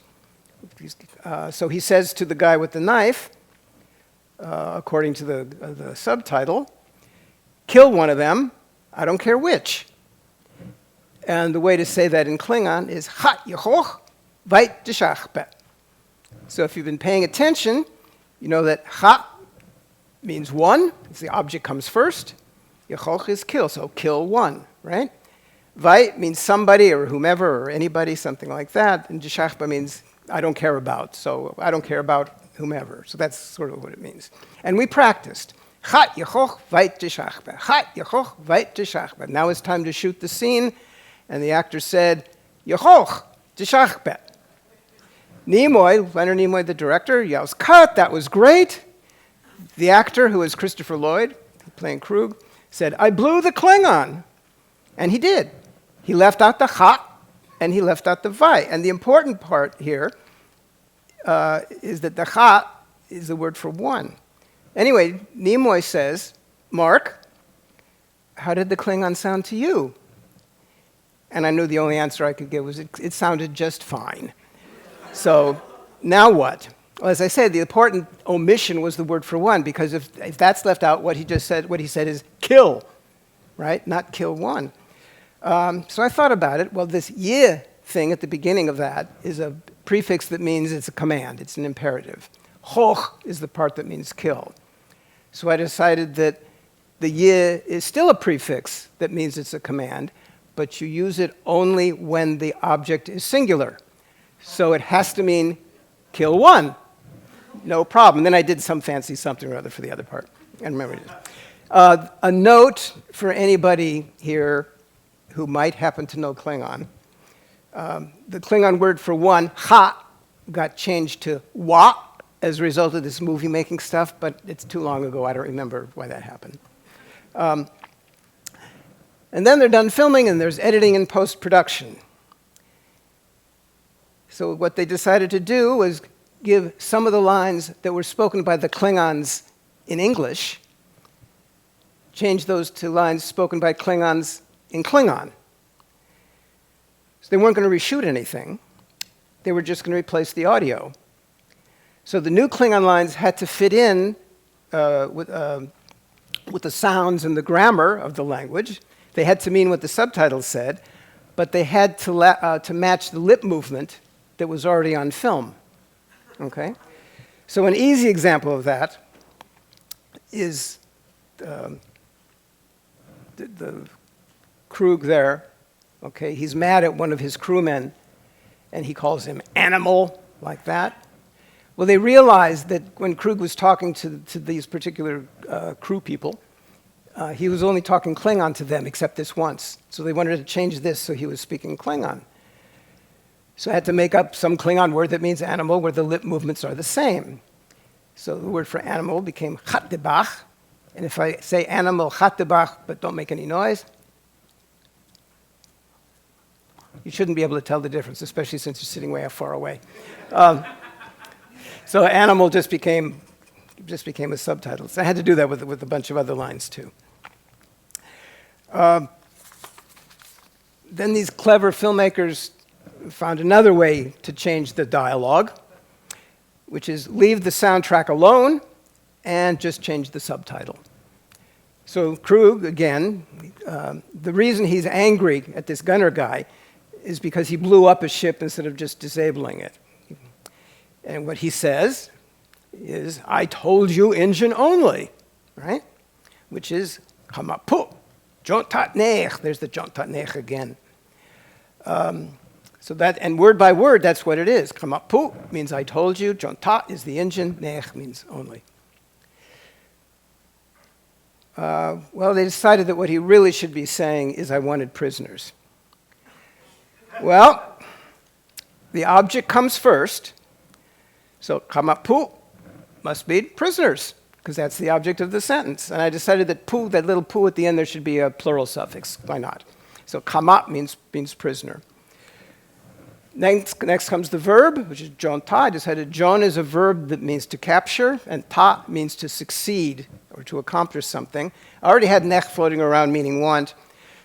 So he says to the guy with the knife, according to the subtitle, "Kill one of them, I don't care which." And the way to say that in Klingon is "Ha yehoch vait deshachbet." So if you've been paying attention, you know that "ha" means one, if the object comes first. Yehoch is kill, so kill one, right? Vait means somebody or whomever or anybody, something like that. And deshachbet means I don't care about, so I don't care about whomever. So that's sort of what it means. And we practiced. "Ha yehoch vait deshachbet. Ha yehoch vait deshachbet." Now it's time to shoot the scene. And the actor said, "Yehoch deshachbet." Nimoy, Leonard Nimoy, the director, yells, "Cut, that was great." The actor, who is Christopher Lloyd, playing Krug, said, "I blew the Klingon." And he did. He left out the ha, and he left out the vai. And the important part here is that the ha is the word for one. Anyway, Nimoy says, "Mark, how did the Klingon sound to you?" And I knew the only answer I could give was it sounded just fine. So now what? Well, as I said, the important omission was the word for one, because if that's left out, what he said is kill, right? Not kill one. So I thought about it. Well, this ye thing at the beginning of that is a prefix that means it's a command, it's an imperative. Hoch is the part that means kill. So I decided that the ye is still a prefix that means it's a command, but you use it only when the object is singular. So it has to mean kill one. No problem. Then I did some fancy something or other for the other part. I remember it. A note for anybody here who might happen to know Klingon. The Klingon word for one, ha, got changed to wa as a result of this movie-making stuff, but it's too long ago. I don't remember why that happened. And then they're done filming, and there's editing and post-production. So what they decided to do was give some of the lines that were spoken by the Klingons in English, change those to lines spoken by Klingons in Klingon. So they weren't going to reshoot anything. They were just going to replace the audio. So the new Klingon lines had to fit in with the sounds and the grammar of the language. They had to mean what the subtitles said, but they had to match the lip movement that was already on film. Okay? So an easy example of that is the Krug there. Okay, he's mad at one of his crewmen, and he calls him animal, like that. Well, they realized that when Krug was talking to these particular crew people, he was only talking Klingon to them, except this once. So they wanted to change this so he was speaking Klingon. So I had to make up some Klingon word that means animal, where the lip movements are the same. So the word for animal became chattebach. And if I say animal chattebach, but don't make any noise, you shouldn't be able to tell the difference, especially since you're sitting way far away. So animal just became a subtitle. So I had to do that with a bunch of other lines, too. Then these clever filmmakers found another way to change the dialogue, which is leave the soundtrack alone and just change the subtitle. So Krug, again, the reason he's angry at this gunner guy is because he blew up a ship instead of just disabling it. And what he says is, I told you engine only, right? Which is, kamapu, jontat nech. There's the jontat nech again. So that, and word by word, that's what it is. Kamapu means I told you, jontat is the engine, nech means only. Well, they decided that what he really should be saying is I wanted prisoners. Well, the object comes first. So kamapu must be prisoners, because that's the object of the sentence. And I decided that pu, that little pu at the end, there should be a plural suffix. Why not? So kama means prisoner. Next comes the verb, which is jonta. I decided jon is a verb that means to capture, and ta means to succeed or to accomplish something. I already had nech floating around meaning want,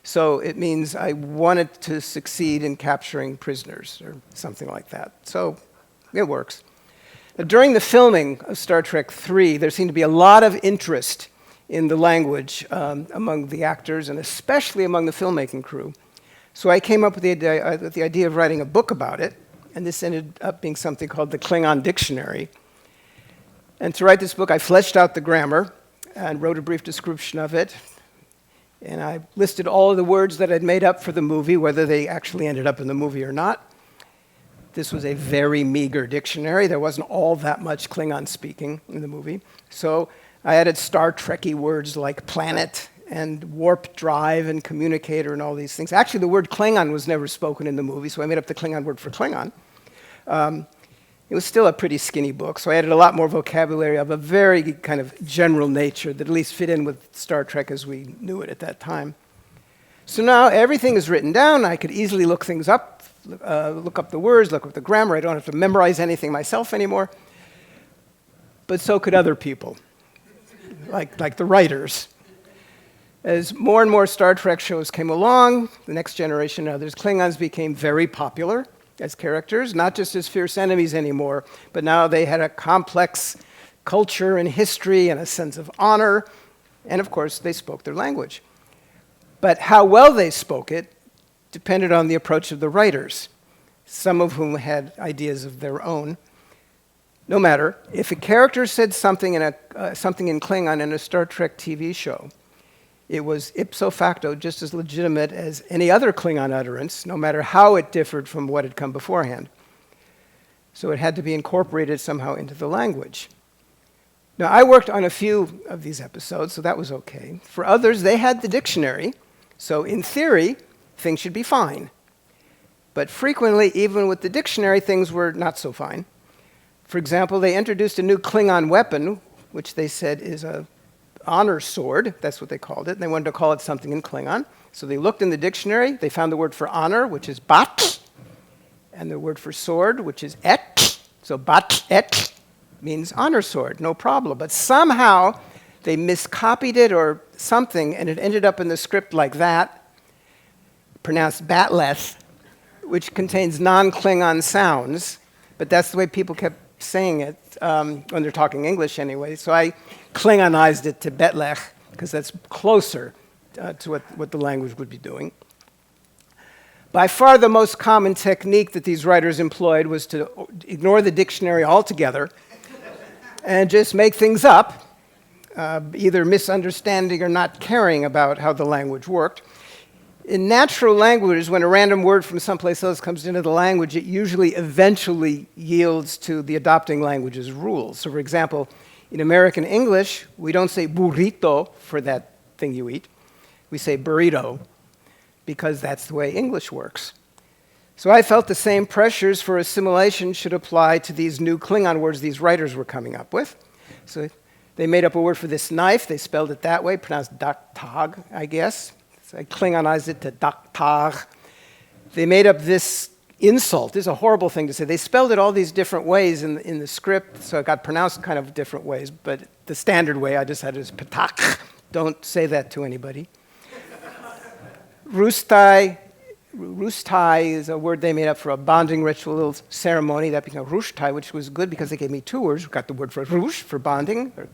so it means I wanted to succeed in capturing prisoners or something like that. So it works. During the filming of Star Trek III, there seemed to be a lot of interest in the language among the actors and especially among the filmmaking crew. So I came up with the idea of writing a book about it, and this ended up being something called the Klingon Dictionary. And to write this book, I fleshed out the grammar and wrote a brief description of it. And I listed all of the words that I'd made up for the movie, whether they actually ended up in the movie or not. This was a very meager dictionary. There wasn't all that much Klingon speaking in the movie. So I added Star Trek-y words like planet and warp drive and communicator and all these things. Actually, the word Klingon was never spoken in the movie, so I made up the Klingon word for Klingon. It was still a pretty skinny book, so I added a lot more vocabulary of a very kind of general nature that at least fit in with Star Trek as we knew it at that time. So now everything is written down. I could easily look things up, look up the words, look up the grammar. I don't have to memorize anything myself anymore. But so could other people, like the writers. As more and more Star Trek shows came along, the Next Generation and others, Klingons became very popular as characters, not just as fierce enemies anymore, but now they had a complex culture and history and a sense of honor, and of course, they spoke their language. But how well they spoke it depended on the approach of the writers, some of whom had ideas of their own. No matter, if a character said something in Klingon in a Star Trek TV show, it was ipso facto just as legitimate as any other Klingon utterance, no matter how it differed from what had come beforehand. So it had to be incorporated somehow into the language. Now, I worked on a few of these episodes, so that was okay. For others, they had the dictionary, so in theory, things should be fine. But frequently, even with the dictionary, things were not so fine. For example, they introduced a new Klingon weapon, which they said is a honor sword, that's what they called it, and they wanted to call it something in Klingon. So they looked in the dictionary, they found the word for honor, which is bat, and the word for sword, which is et. So bat et means honor sword, no problem. But somehow they miscopied it or something, and it ended up in the script like that, pronounced batleth, which contains non-Klingon sounds, but that's the way people kept saying it when they're talking English anyway. So I Klingonized it to Betlech, because that's closer to what the language would be doing. By far the most common technique that these writers employed was to ignore the dictionary altogether and just make things up, either misunderstanding or not caring about how the language worked. In natural languages, when a random word from someplace else comes into the language, it usually eventually yields to the adopting language's rules. So for example, in American English, we don't say burrito for that thing you eat. We say burrito, because that's the way English works. So I felt the same pressures for assimilation should apply to these new Klingon words these writers were coming up with. So they made up a word for this knife. They spelled it that way, pronounced daktag, I guess. So I Klingonized it to daktag. They made up this insult. This is a horrible thing to say. They spelled it all these different ways in the script, so it got pronounced kind of different ways. But the standard way I decided is patak. Don't say that to anybody. Rustai is a word they made up for a bonding ritual ceremony. That became rushtai, which was good because they gave me two words. We got the word for rush, for bonding, or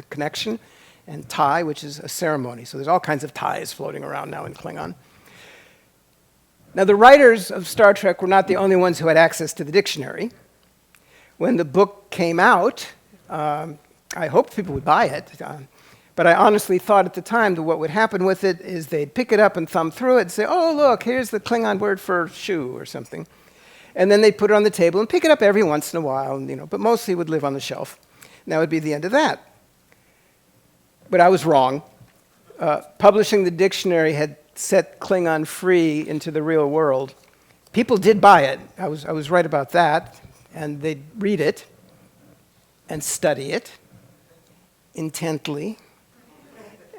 connection, and tai, which is a ceremony. So there's all kinds of ties floating around now in Klingon. Now, the writers of Star Trek were not the only ones who had access to the dictionary. When the book came out, I hoped people would buy it. But I honestly thought at the time that what would happen with it is they'd pick it up and thumb through it and say, oh, look, here's the Klingon word for shoe or something. And then they'd put it on the table and pick it up every once in a while, but mostly it would live on the shelf. And that would be the end of that. But I was wrong. Publishing the dictionary had set Klingon free into the real world. People did buy it. I was right about that. And they'd read it and study it intently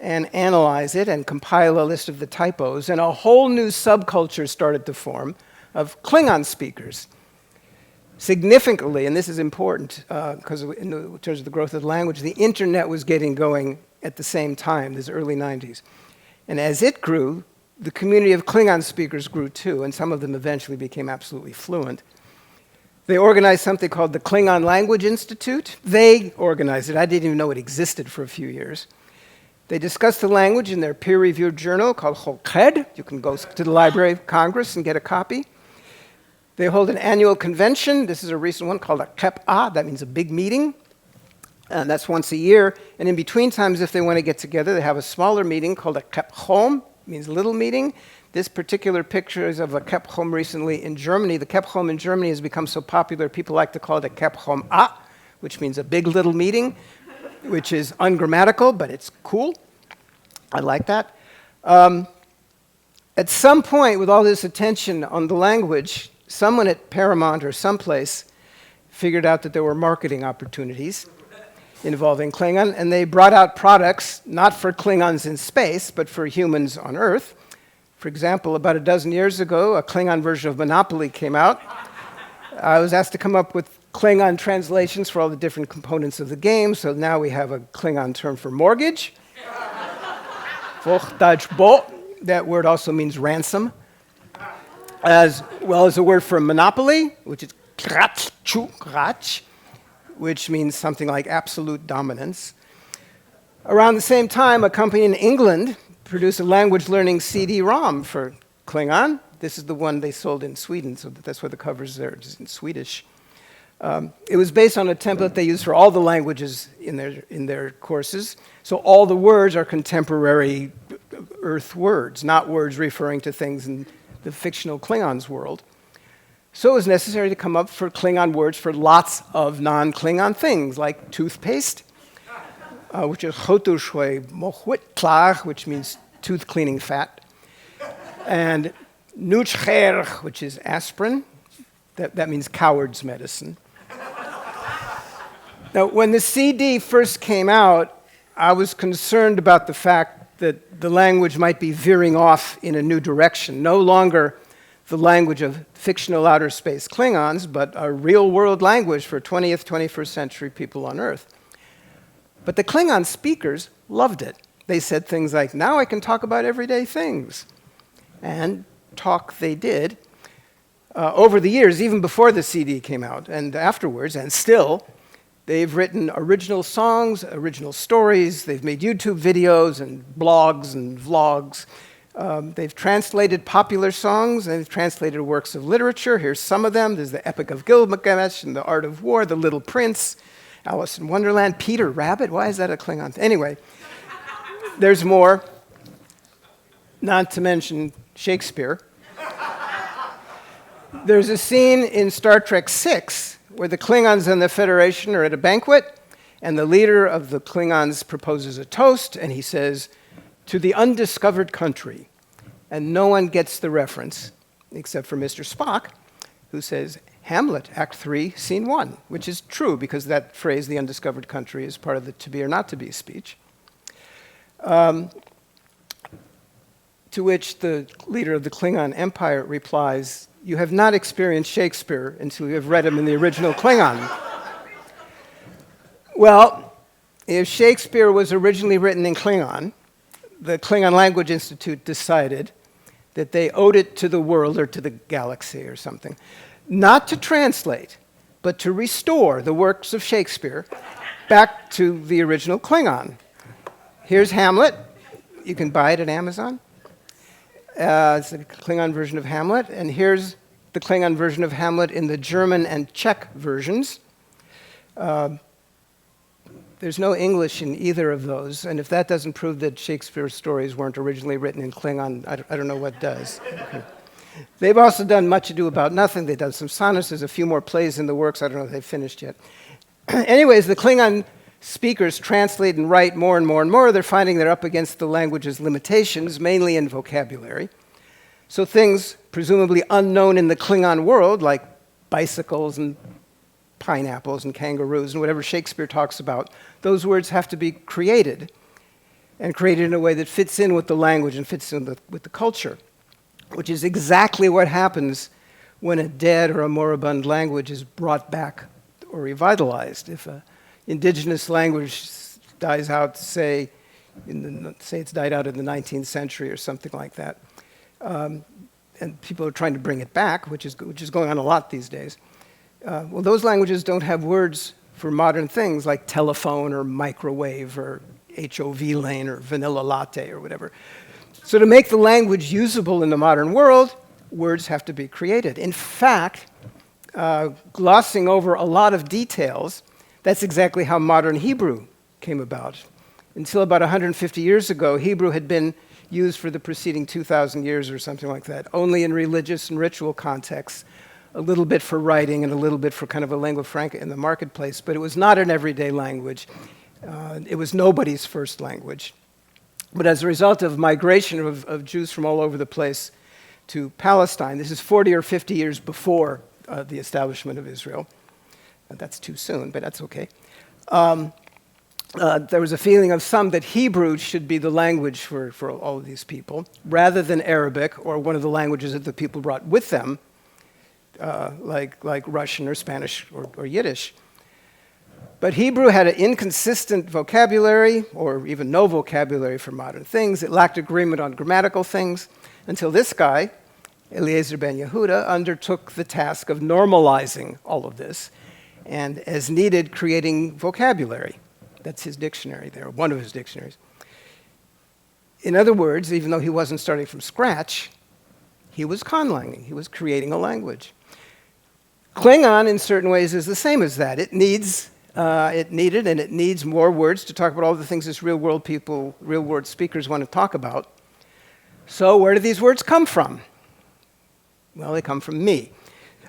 and analyze it and compile a list of the typos, and a whole new subculture started to form of Klingon speakers. Significantly, and this is important because in terms of the growth of the language, the internet was getting going at the same time, this early 90s. And as it grew, the community of Klingon speakers grew too, and some of them eventually became absolutely fluent. They organized something called the Klingon Language Institute. They organized it. I didn't even know it existed for a few years. They discussed the language in their peer-reviewed journal called Hoked. You can go to the Library of Congress and get a copy. They hold an annual convention. This is a recent one called a Kep-A. That means a big meeting. And that's once a year. And in between times, if they want to get together, they have a smaller meeting called a Kep-Hom. Means little meeting. This particular picture is of a Kep-Hom recently in Germany. The Kep-Hom in Germany has become so popular, people like to call it a Kep-Hom-A, which means a big little meeting, which is ungrammatical, but it's cool. I like that. At some point, with all this attention on the language, someone at Paramount or someplace figured out that there were marketing opportunities involving Klingon, and they brought out products not for Klingons in space, but for humans on Earth. For example, about a dozen years ago, a Klingon version of Monopoly came out. I was asked to come up with Klingon translations for all the different components of the game, so now we have a Klingon term for mortgage. That word also means ransom, as well as a word for monopoly, which is krach, which means something like absolute dominance. Around the same time, a company in England produced a language learning CD-ROM for Klingon. This is the one they sold in Sweden, so that's why the cover's there, it's in Swedish. It was based on a template they use for all the languages in their courses. So all the words are contemporary Earth words, not words referring to things in the fictional Klingons world. So it was necessary to come up for Klingon words for lots of non-Klingon things, like toothpaste, which is chotushwe mochwitklach, which means tooth cleaning fat, and nuchcher, which is aspirin. That means coward's medicine. Now, when the CD first came out, I was concerned about the fact that the language might be veering off in a new direction, no longer the language of fictional outer space Klingons, but a real-world language for 20th, 21st century people on Earth. But the Klingon speakers loved it. They said things like, now I can talk about everyday things. And talk they did. over the years, even before the CD came out and afterwards, and still, they've written original songs, original stories, they've made YouTube videos and blogs and vlogs. They've translated popular songs, and they've translated works of literature. Here's some of them. There's the Epic of Gilgamesh and the Art of War, The Little Prince, Alice in Wonderland, Peter Rabbit. Why is that a Klingon? Anyway, there's more, not to mention Shakespeare. There's a scene in Star Trek VI where the Klingons and the Federation are at a banquet, and the leader of the Klingons proposes a toast, and he says, "To the undiscovered country." And no one gets the reference, except for Mr. Spock, who says, "Hamlet, Act 3, Scene 1," which is true, because that phrase, the undiscovered country, is part of the to be or not to be speech. To which the leader of the Klingon Empire replies, "You have not experienced Shakespeare until you have read him in the original Klingon." Well, if Shakespeare was originally written in Klingon, the Klingon Language Institute decided that they owed it to the world, or to the galaxy or something, not to translate, but to restore the works of Shakespeare back to the original Klingon. Here's Hamlet. You can buy it at Amazon. It's the Klingon version of Hamlet. And here's the Klingon version of Hamlet in the German and Czech versions. There's no English in either of those. And if that doesn't prove that Shakespeare's stories weren't originally written in Klingon, I don't know what does. Okay. They've also done Much Ado About Nothing. They've done some sonnets. There's a few more plays in the works. I don't know if they've finished yet. Anyways, the Klingon speakers translate and write more and more and more. They're finding they're up against the language's limitations, mainly in vocabulary. So things presumably unknown in the Klingon world, like bicycles and pineapples and kangaroos and whatever Shakespeare talks about, those words have to be created, and created in a way that fits in with the language and fits in with the culture, which is exactly what happens when a dead or a moribund language is brought back or revitalized. If an indigenous language dies out, say it's died out in the 19th century or something like that, and people are trying to bring it back, which is going on a lot these days. Well, those languages don't have words for modern things like telephone or microwave or HOV lane or vanilla latte or whatever. So to make the language usable in the modern world, words have to be created. In fact, glossing over a lot of details, that's exactly how modern Hebrew came about. Until about 150 years ago, Hebrew had been used for the preceding 2,000 years or something like that, only in religious and ritual contexts, a little bit for writing and a little bit for kind of a lingua franca in the marketplace, but it was not an everyday language. It was nobody's first language. But as a result of migration of Jews from all over the place to Palestine, this is 40 or 50 years before the establishment of Israel. That's too soon, but that's okay. There was a feeling of some that Hebrew should be the language for all of these people, rather than Arabic or one of the languages that the people brought with them, like Russian or Spanish or Yiddish. But Hebrew had an inconsistent vocabulary, or even no vocabulary for modern things. It lacked agreement on grammatical things, until this guy, Eliezer ben Yehuda, undertook the task of normalizing all of this, and as needed, creating vocabulary. That's his dictionary there, one of his dictionaries. In other words, even though he wasn't starting from scratch, he was conlanging. He was creating a language. Klingon, in certain ways, is the same as that. It needed and it needs more words to talk about all the things this real-world people, real-world speakers want to talk about. So where do these words come from? Well, they come from me.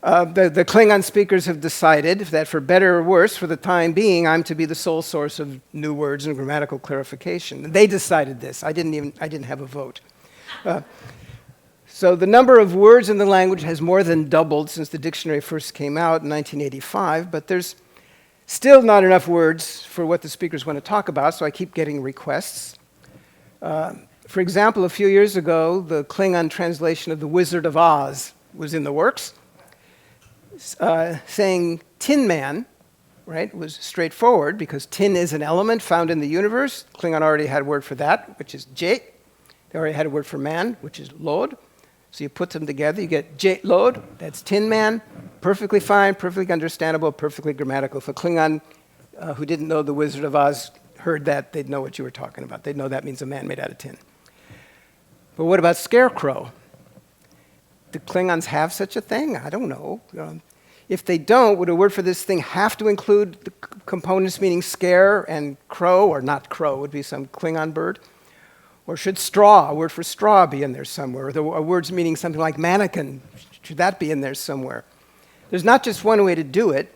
The Klingon speakers have decided that for better or worse, for the time being, I'm to be the sole source of new words and grammatical clarification. They decided this. I didn't have a vote. So the number of words in the language has more than doubled since the dictionary first came out in 1985, but there's still not enough words for what the speakers want to talk about, so I keep getting requests. For example, a few years ago, the Klingon translation of The Wizard of Oz was in the works. Saying Tin Man, right, was straightforward because tin is an element found in the universe. Klingon already had a word for that, which is J. They already had a word for man, which is Lod. So you put them together, you get J-Lod, that's Tin Man, perfectly fine, perfectly understandable, perfectly grammatical. If a Klingon who didn't know the Wizard of Oz heard that, they'd know what you were talking about. They'd know that means a man made out of tin. But what about scarecrow? Do Klingons have such a thing? I don't know. If they don't, would a word for this thing have to include the components meaning scare and crow, or not crow, would be some Klingon bird? Or should straw, a word for straw, be in there somewhere? Or words meaning something like mannequin, should that be in there somewhere? There's not just one way to do it,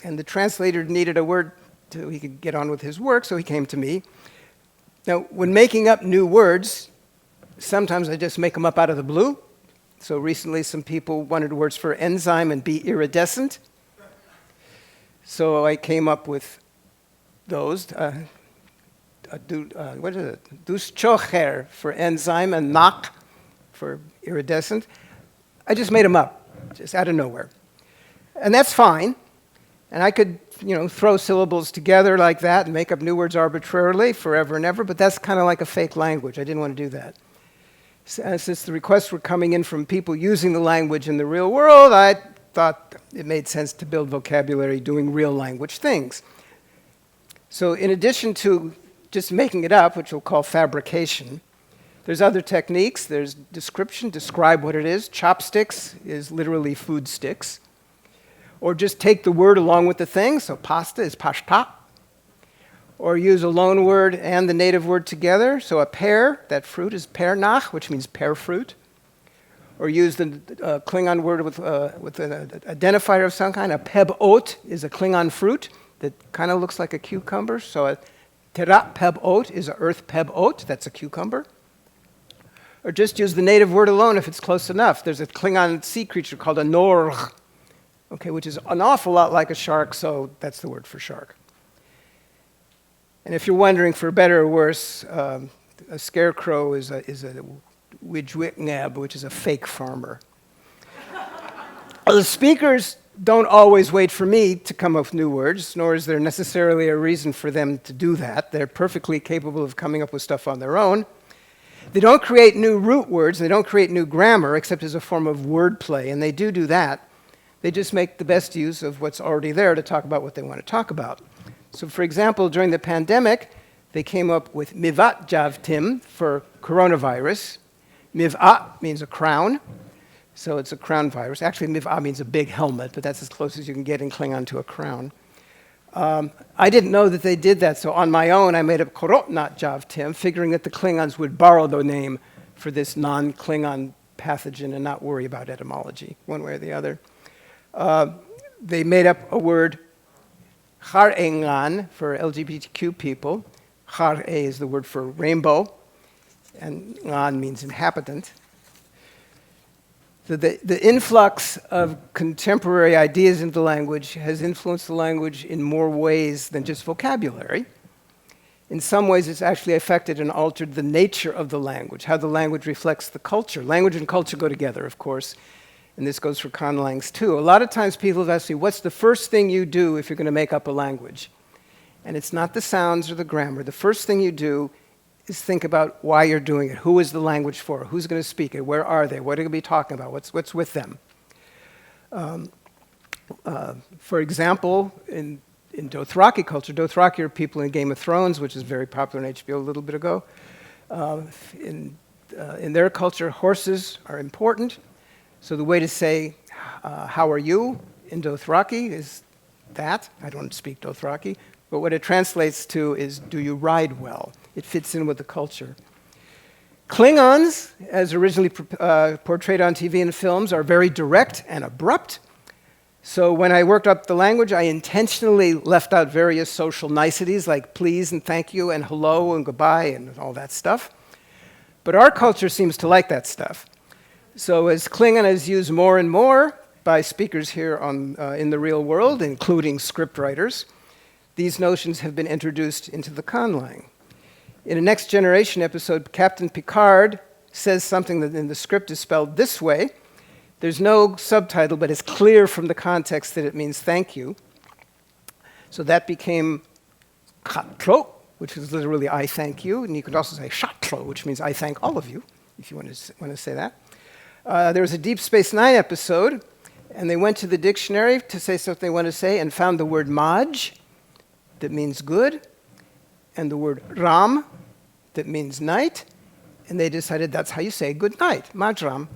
and the translator needed a word so he could get on with his work, so he came to me. Now, when making up new words, sometimes I just make them up out of the blue. So recently some people wanted words for enzyme and be iridescent. So I came up with those. What is it? Duschocher for enzyme and nak for iridescent. I just made them up, just out of nowhere. And that's fine. And I could, throw syllables together like that and make up new words arbitrarily forever and ever, but that's kind of like a fake language. I didn't want to do that. Since the requests were coming in from people using the language in the real world, I thought it made sense to build vocabulary doing real language things. So in addition to just making it up, which we'll call fabrication, there's other techniques. There's description, describe what it is. Chopsticks is literally food sticks. Or just take the word along with the thing, so pasta is pashta. Or use a loan word and the native word together, so a pear, that fruit is pernach, which means pear fruit. Or use the Klingon word with an identifier of some kind. A peb-ot is a Klingon fruit that kind of looks like a cucumber, so a terat peb-ot is an earth peb-ot, that's a cucumber. Or just use the native word alone if it's close enough. There's a Klingon sea creature called a norg, which is an awful lot like a shark, so that's the word for shark. And if you're wondering, for better or worse, a scarecrow is a wijwitneb, which is a fake farmer. The speakers don't always wait for me to come up with new words, nor is there necessarily a reason for them to do that. They're perfectly capable of coming up with stuff on their own. They don't create new root words, they don't create new grammar, except as a form of wordplay, and they do that. They just make the best use of what's already there to talk about what they want to talk about. So for example, during the pandemic, they came up with mivat javtim for coronavirus. Mivat means a crown, so it's a crown virus. Actually, mivat means a big helmet, but that's as close as you can get in Klingon to a crown. I didn't know that they did that, so on my own, I made up korotnat javtim, figuring that the Klingons would borrow the name for this non-Klingon pathogen and not worry about etymology, one way or the other. They made up a word, Harengan, for LGBTQ people. Hare is the word for rainbow, and Ngan means inhabitant. The influx of contemporary ideas into the language has influenced the language in more ways than just vocabulary. In some ways, it's actually affected and altered the nature of the language, how the language reflects the culture. Language and culture go together, of course, and this goes for conlangs too. A lot of times people have asked me, what's the first thing you do if you're going to make up a language? And it's not the sounds or the grammar. The first thing you do is think about why you're doing it. Who is the language for? Who's going to speak it? Where are they? What are they going to be talking about? What's with them? For example, in Dothraki culture, Dothraki are people in Game of Thrones, which is very popular on HBO a little bit ago. In their culture, horses are important. So the way to say, how are you in Dothraki is that. I don't speak Dothraki. But what it translates to is, do you ride well? It fits in with the culture. Klingons, as originally portrayed on TV and films, are very direct and abrupt. So when I worked up the language, I intentionally left out various social niceties like please and thank you and hello and goodbye and all that stuff. But our culture seems to like that stuff. So as Klingon is used more and more by speakers here in the real world, including scriptwriters, these notions have been introduced into the conlang. In a Next Generation episode, Captain Picard says something that in the script is spelled this way. There's no subtitle, but it's clear from the context that it means thank you. So that became chatro, which is literally I thank you. And you could also say shatro, which means I thank all of you, if you want to say that. There was a Deep Space Nine episode, and they went to the dictionary to say something they want to say and found the word maj, that means good, and the word ram, that means night, and they decided that's how you say good night, majram.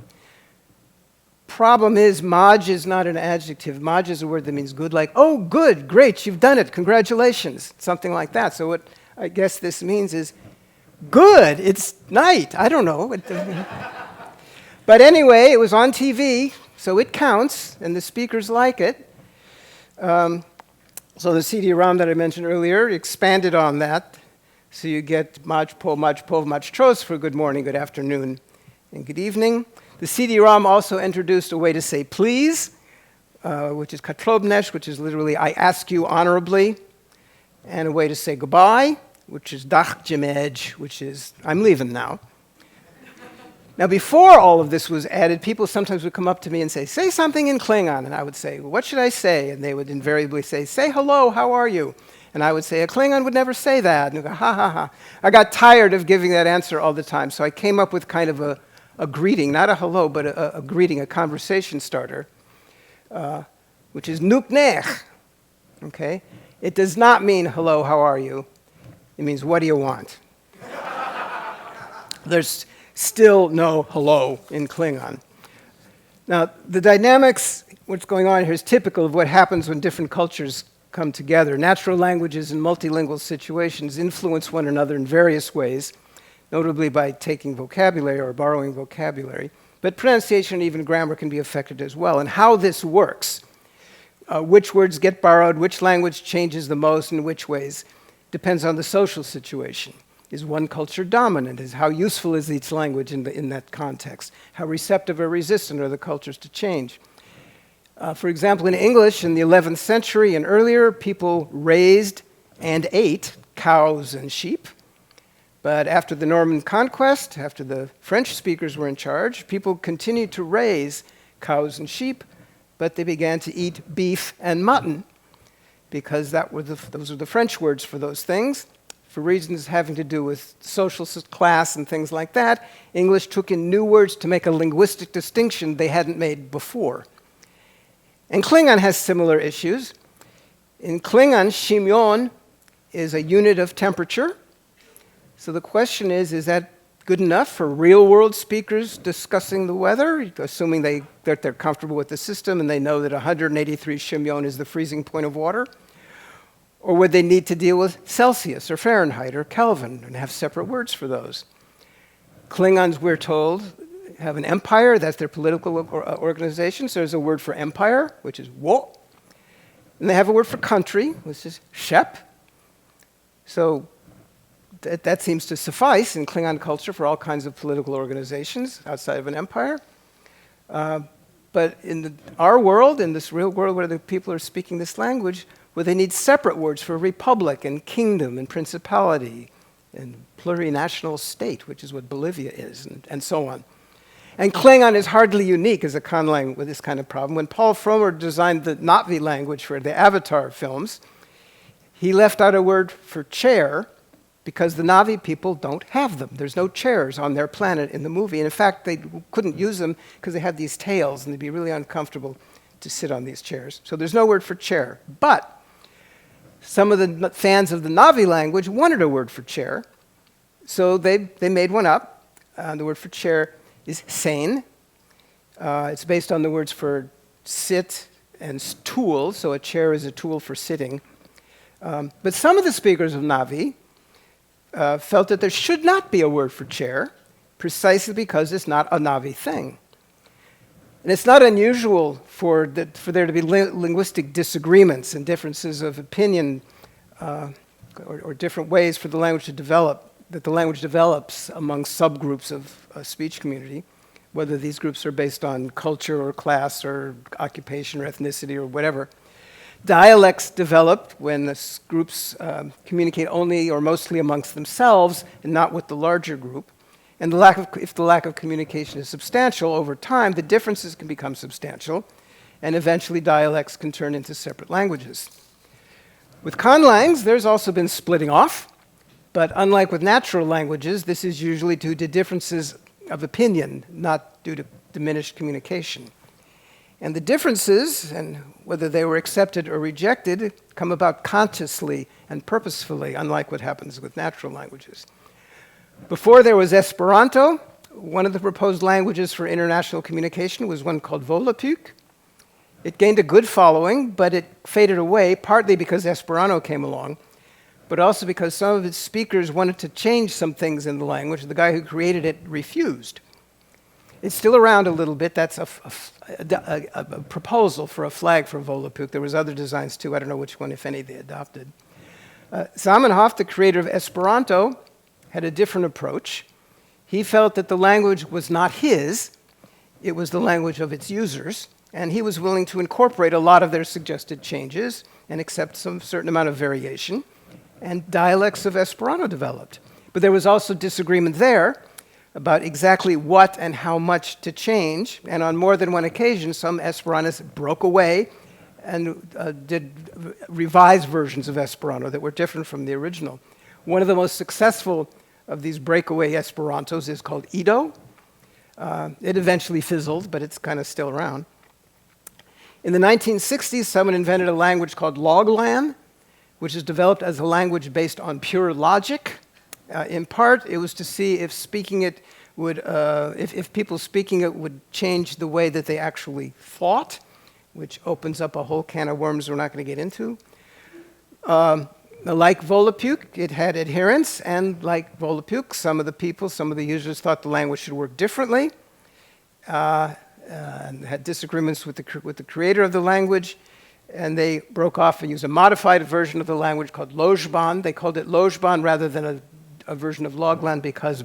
Problem is, maj is not an adjective. Maj is a word that means good, like, oh, good, great, you've done it, congratulations, something like that. So what I guess this means is, good, it's night, I don't know. But anyway, it was on TV, so it counts, and the speakers like it. So the CD-ROM that I mentioned earlier expanded on that. So you get maj pov, maj tros for good morning, good afternoon, and good evening. The CD-ROM also introduced a way to say please, which is katrobnesh, which is literally I ask you honorably, and a way to say goodbye, which is dach jemej, which is I'm leaving now. Now, before all of this was added, people sometimes would come up to me and say something in Klingon, and I would say, what should I say? And they would invariably say hello, how are you? And I would say, a Klingon would never say that. And they'd go, ha, ha, ha. I got tired of giving that answer all the time, so I came up with kind of a greeting, not a hello, but a greeting, a conversation starter, which is nuknech, okay? It does not mean, hello, how are you? It means, what do you want? There's still no hello in Klingon. Now, the dynamics, what's going on here is typical of what happens when different cultures come together. Natural languages in multilingual situations influence one another in various ways, notably by taking vocabulary or borrowing vocabulary. But pronunciation and even grammar can be affected as well. And how this works, which words get borrowed, which language changes the most, in which ways, depends on the social situation. Is one culture dominant? Is how useful is each language in that context? How receptive or resistant are the cultures to change? For example, in English in the 11th century and earlier, people raised and ate cows and sheep. But after the Norman conquest, after the French speakers were in charge, people continued to raise cows and sheep, but they began to eat beef and mutton because those were the French words for those things. For reasons having to do with social class and things like that, English took in new words to make a linguistic distinction they hadn't made before. And Klingon has similar issues. In Klingon, shimyon is a unit of temperature. So the question is that good enough for real-world speakers discussing the weather, assuming that they're comfortable with the system and they know that 183 shimyon is the freezing point of water? Or would they need to deal with Celsius or Fahrenheit or Kelvin and have separate words for those? Klingons, we're told, have an empire. That's their political organization. So there's a word for empire, which is wo. And they have a word for country, which is shep. So that seems to suffice in Klingon culture for all kinds of political organizations outside of an empire. But in our world, in this real world where the people are speaking this language, where they need separate words for republic and kingdom and principality and plurinational state, which is what Bolivia is, and so on. And Klingon is hardly unique as a conlang with this kind of problem. When Paul Frommer designed the Na'vi language for the Avatar films, he left out a word for chair because the Na'vi people don't have them. There's no chairs on their planet in the movie. And in fact, they couldn't use them because they had these tails and they'd be really uncomfortable to sit on these chairs. So there's no word for chair. But some of the fans of the Na'vi language wanted a word for chair, so they made one up. The word for chair is sein. It's based on the words for sit and tool, so a chair is a tool for sitting. But some of the speakers of Na'vi felt that there should not be a word for chair, precisely because it's not a Na'vi thing. And it's not unusual for there to be linguistic disagreements and differences of opinion or different ways for the language to develop, that the language develops among subgroups of a speech community, whether these groups are based on culture or class or occupation or ethnicity or whatever. Dialects develop when the groups communicate only or mostly amongst themselves and not with the larger group. And if the lack of communication is substantial over time, the differences can become substantial, and eventually dialects can turn into separate languages. With conlangs, there's also been splitting off, but unlike with natural languages, this is usually due to differences of opinion, not due to diminished communication. And the differences, and whether they were accepted or rejected, come about consciously and purposefully, unlike what happens with natural languages. Before there was Esperanto, one of the proposed languages for international communication was one called Volapük. It gained a good following, but it faded away, partly because Esperanto came along, but also because some of its speakers wanted to change some things in the language. The guy who created it refused. It's still around a little bit. That's a proposal for a flag for Volapük. There was other designs too. I don't know which one, if any, they adopted. Zamenhof, the creator of Esperanto, had a different approach. He felt that the language was not his. It was the language of its users. And he was willing to incorporate a lot of their suggested changes and accept some certain amount of variation. And dialects of Esperanto developed. But there was also disagreement there about exactly what and how much to change. And on more than one occasion, some Esperantists broke away and did revised versions of Esperanto that were different from the original. One of the most successful of these breakaway Esperantos is called Edo. It eventually fizzled, but it's kind of still around. In the 1960s, someone invented a language called Loglan, which is developed as a language based on pure logic. In part, it was to see if speaking it would, if people speaking it would change the way that they actually thought, which opens up a whole can of worms we're not going to get into. Like Volapük, it had adherents, and like Volapük, some of the users thought the language should work differently, and had disagreements with the creator of the language. And they broke off and used a modified version of the language called Lojban. They called it Lojban rather than a version of Loglan because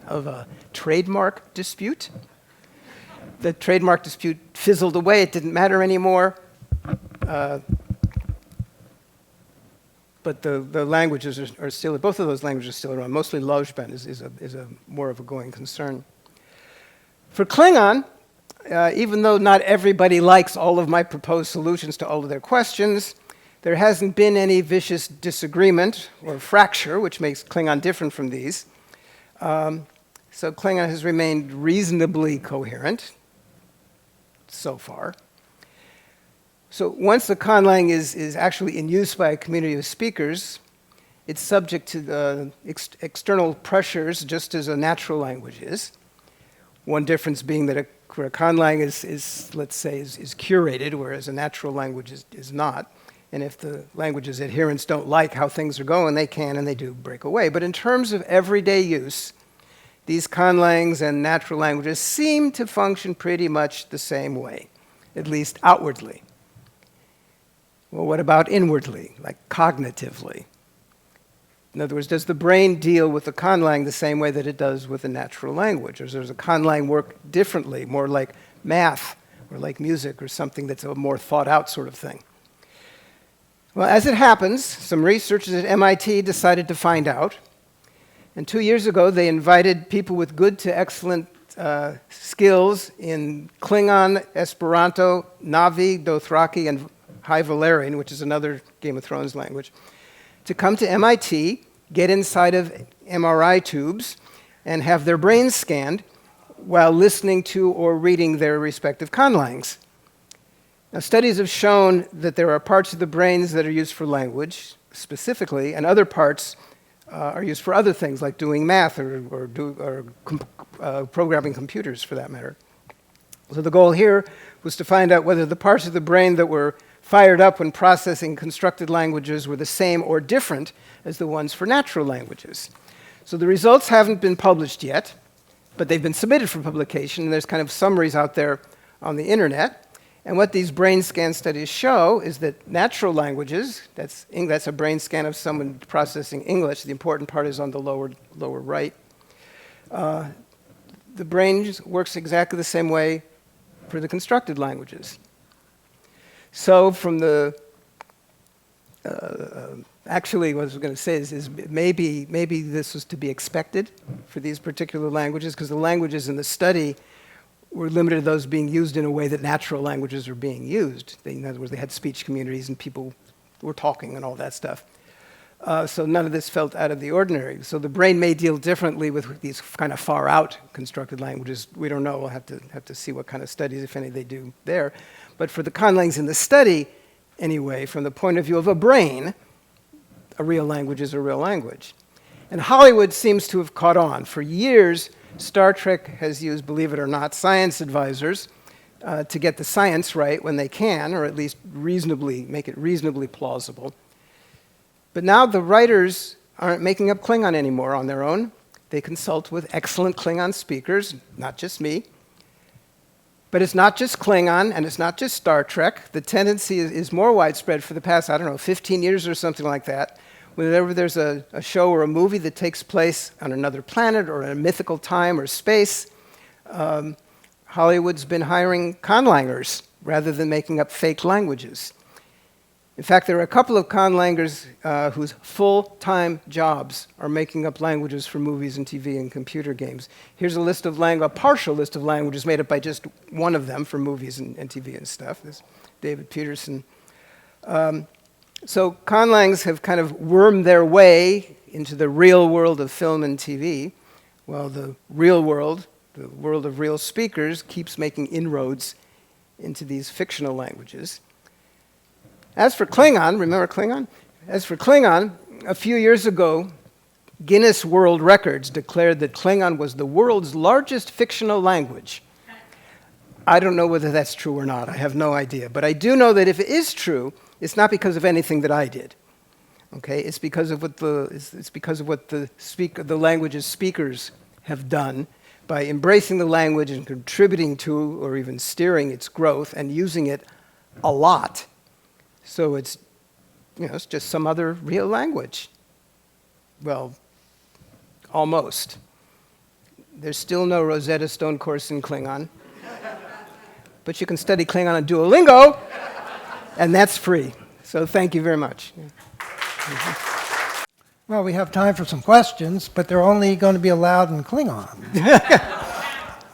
of a trademark dispute. The trademark dispute fizzled away. It didn't matter anymore. But the languages are still, both of those languages are still around. Mostly Lojban is a more of a going concern. For Klingon, even though not everybody likes all of my proposed solutions to all of their questions, there hasn't been any vicious disagreement or fracture, which makes Klingon different from these. So Klingon has remained reasonably coherent so far. So once the conlang is actually in use by a community of speakers, it's subject to external pressures just as a natural language is. One difference being that a conlang is let's say, is curated, whereas a natural language is not. And if the language's adherents don't like how things are going, they can and they do break away. But in terms of everyday use, these conlangs and natural languages seem to function pretty much the same way, at least outwardly. Well, what about inwardly, like cognitively? In other words, does the brain deal with the conlang the same way that it does with a natural language? Or does a conlang work differently, more like math or like music or something that's a more thought out sort of thing? Well, as it happens, some researchers at MIT decided to find out. And 2 years ago, they invited people with good to excellent skills in Klingon, Esperanto, Na'vi, Dothraki, and High Valyrian, which is another Game of Thrones language, to come to MIT, get inside of MRI tubes, and have their brains scanned while listening to or reading their respective conlangs. Now, studies have shown that there are parts of the brains that are used for language, specifically, and other parts are used for other things, like doing math or programming computers, for that matter. So the goal here was to find out whether the parts of the brain that were fired up when processing constructed languages were the same or different as the ones for natural languages. So the results haven't been published yet, but they've been submitted for publication, and there's kind of summaries out there on the internet. And what these brain scan studies show is that natural languages, that's a brain scan of someone processing English, the important part is on the lower right, the brain works exactly the same way for the constructed languages. So from the, actually what I was going to say is maybe this was to be expected for these particular languages, because the languages in the study were limited to those being used in a way that natural languages are being used. In other words, they had speech communities and people were talking and all that stuff. So none of this felt out of the ordinary. So the brain may deal differently with these kind of far out constructed languages. We don't know. We'll have to see what kind of studies, if any, they do there. But for the conlangs in the study, anyway, from the point of view of a brain, a real language is a real language. And Hollywood seems to have caught on. For years, Star Trek has used, believe it or not, science advisors to get the science right when they can, or at least make it reasonably plausible. But now the writers aren't making up Klingon anymore on their own. They consult with excellent Klingon speakers, not just me. But it's not just Klingon, and it's not just Star Trek. The tendency is more widespread for the past, 15 years or something like that. Whenever there's a show or a movie that takes place on another planet or in a mythical time or space, Hollywood's been hiring conlangers rather than making up fake languages. In fact, there are a couple of conlangers whose full-time jobs are making up languages for movies and TV and computer games. Here's a partial list of languages made up by just one of them for movies and TV and stuff. This is David Peterson. So conlangs have kind of wormed their way into the real world of film and TV, while the real world, the world of real speakers, keeps making inroads into these fictional languages. As for Klingon, remember Klingon? As for Klingon, a few years ago, Guinness World Records declared that Klingon was the world's largest fictional language. I don't know whether that's true or not. I have no idea. But I do know that if it is true, it's not because of anything that I did. Okay? It's because of what the language's speakers have done by embracing the language and contributing to or even steering its growth and using it a lot. So it's just some other real language. Well, almost. There's still no Rosetta Stone course in Klingon. But you can study Klingon on Duolingo, and that's free. So thank you very much. Well, we have time for some questions, but they're only going to be allowed in Klingon.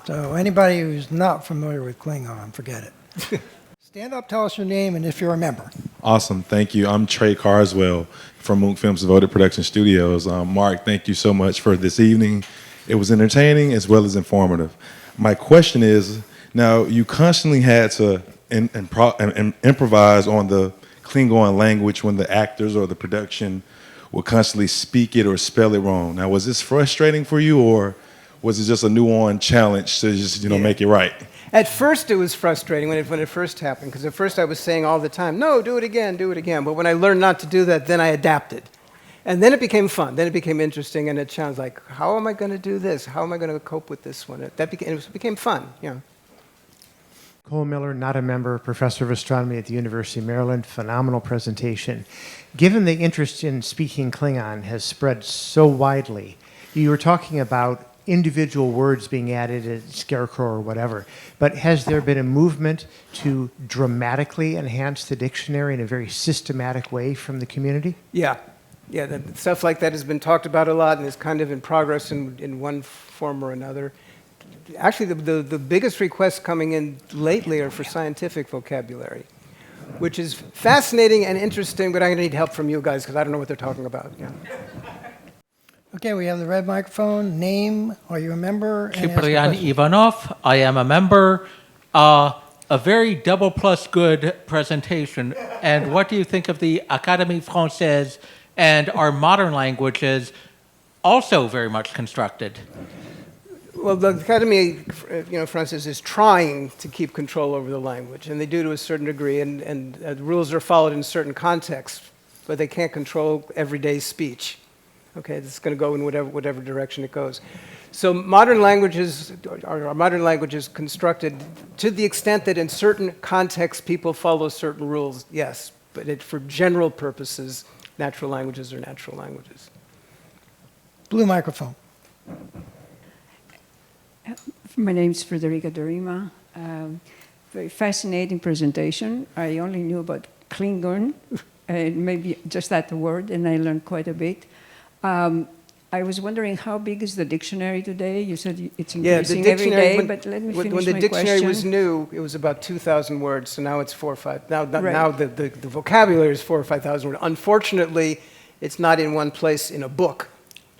So anybody who's not familiar with Klingon, forget it. Stand up, tell us your name, and if you're a member. Awesome, thank you. I'm Trey Carswell from Moon Films Devoted Production Studios. Mark, thank you so much for this evening. It was entertaining as well as informative. My question is, now you constantly had to improvise on the Klingon language when the actors or the production would constantly speak it or spell it wrong. Now, was this frustrating for you, or was it just a new on challenge to just make it right? At first, it was frustrating when it first happened, because at first I was saying all the time, no, do it again, do it again. But when I learned not to do that, then I adapted. And then it became fun. Then it became interesting, and it sounds like, how am I going to do this? How am I going to cope with this one? It became fun, Cole Miller, not a member, professor of astronomy at the University of Maryland. Phenomenal presentation. Given the interest in speaking Klingon has spread so widely, you were talking about individual words being added, a scarecrow or whatever, but has there been a movement to dramatically enhance the dictionary in a very systematic way from the community? Yeah, stuff like that has been talked about a lot and is kind of in progress in one form or another. Actually, the biggest requests coming in lately are for scientific vocabulary, which is fascinating and interesting, but I'm going to need help from you guys because I don't know what they're talking about. Yeah. Okay, we have the red microphone. Name, are you a member? And ask your Ciprian question. Ivanov, I am a member. A very double plus good presentation. And what do you think of the Académie Française and our modern languages, also very much constructed? Well, the Académie Française is trying to keep control over the language, and they do to a certain degree, and rules are followed in certain contexts, but they can't control everyday speech. Okay, it's going to go in whatever direction it goes. So modern languages are constructed to the extent that in certain contexts people follow certain rules, yes, but for general purposes, natural languages are natural languages. Blue microphone. My name is Frederica Dorima. Very fascinating presentation. I only knew about Klingon, maybe just that word, and I learned quite a bit. I was wondering, how big is the dictionary today? You said it's increasing every day, but let me finish my question. When the dictionary was new, it was about 2,000 words, so now it's 4 or 5. Now the vocabulary is 4,000 or 5,000 words. Unfortunately, It's not in one place in a book,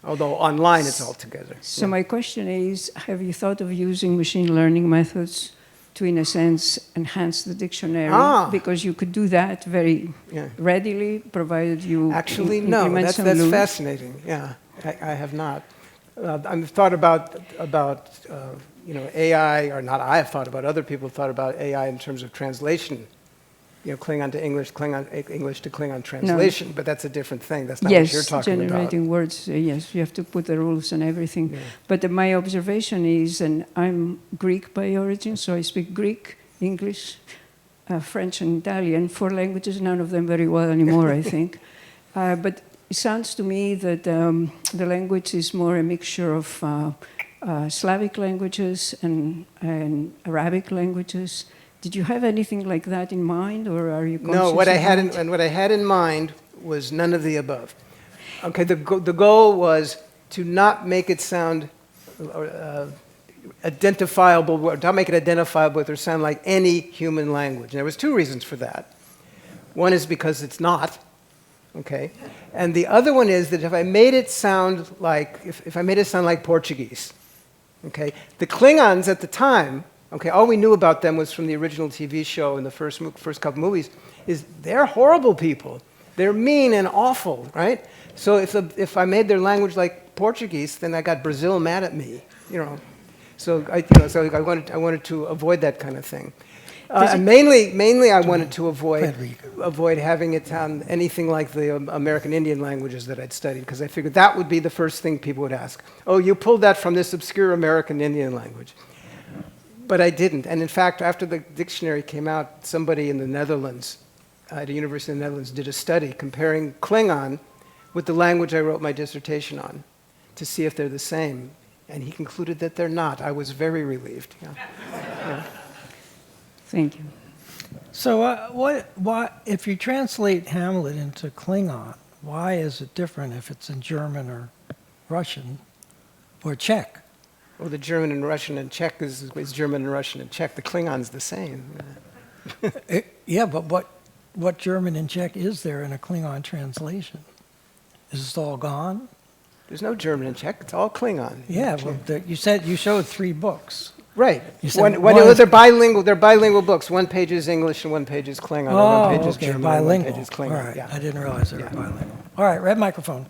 although online it's all together. So my question is, have you thought of using machine learning methods to, in a sense, enhance the dictionary? Because you could do that very readily, provided you Actually, implement no, some that's rules. fascinating. Yeah, I have not. I've thought about AI, or not I have thought about, other people have thought about AI in terms of translation. Klingon to English, English to Klingon translation, but that's a different thing. That's not what you're talking generating about. words, yes, you have to put the rules and everything. Yeah. But my observation is, and I'm Greek by origin, so I speak Greek, English, French, and Italian, 4 languages, none of them very well anymore, I think. But it sounds to me that the language is more a mixture of Slavic languages and Arabic languages. Did you have anything like that in mind, or are you conscious? No, what I had in mind was none of the above. Okay, the goal was to not make it sound identifiable, not make it identifiable with or sound like any human language. And there was 2 reasons for that. One is because it's not, okay, and the other one is that if I made it sound like Portuguese, okay, the Klingons at the time. Okay, all we knew about them was from the original TV show and the first couple movies, is they're horrible people. They're mean and awful, right? So if I made their language like Portuguese, then I got Brazil mad at me, So I wanted to avoid that kind of thing. And mainly I wanted to avoid having it sound anything like the American Indian languages that I'd studied, because I figured that would be the first thing people would ask. Oh, you pulled that from this obscure American Indian language. But I didn't. And in fact, after the dictionary came out, somebody in the Netherlands, at a university in the Netherlands, did a study comparing Klingon with the language I wrote my dissertation on to see if they're the same. And he concluded that they're not. I was very relieved. Yeah. Thank you. So why, if you translate Hamlet into Klingon, why is it different if it's in German or Russian or Czech? Well, the German and Russian and Czech is German and Russian and Czech. The Klingon's the same. Yeah, but what German and Czech is there in a Klingon translation? Is it all gone? There's no German and Czech. It's all Klingon. Yeah, well, you showed 3 books. Right. You said one they're bilingual. They're bilingual books. 1 page is English and 1 page is Klingon. Or 1 page is German bilingual. And 1 page is Klingon. All right. Yeah. I didn't realize they were bilingual. All right, red microphone.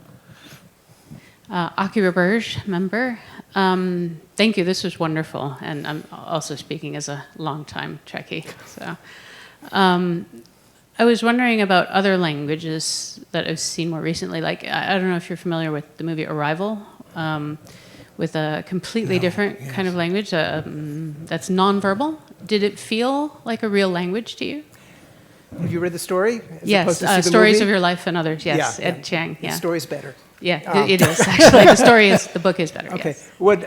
Aki Roberge, member. Thank you. This was wonderful, and I'm also speaking as a longtime Trekkie. So, I was wondering about other languages that I've seen more recently. Like, I don't know if you're familiar with the movie Arrival, with a completely different kind of language that's nonverbal. Did it feel like a real language to you? Have you read the story? Yes, Stories of Your Life and Others. Yes, Yeah, Ed Chiang. Yeah, The story's better. yeah, it is actually. The book is better. Okay. Yes. What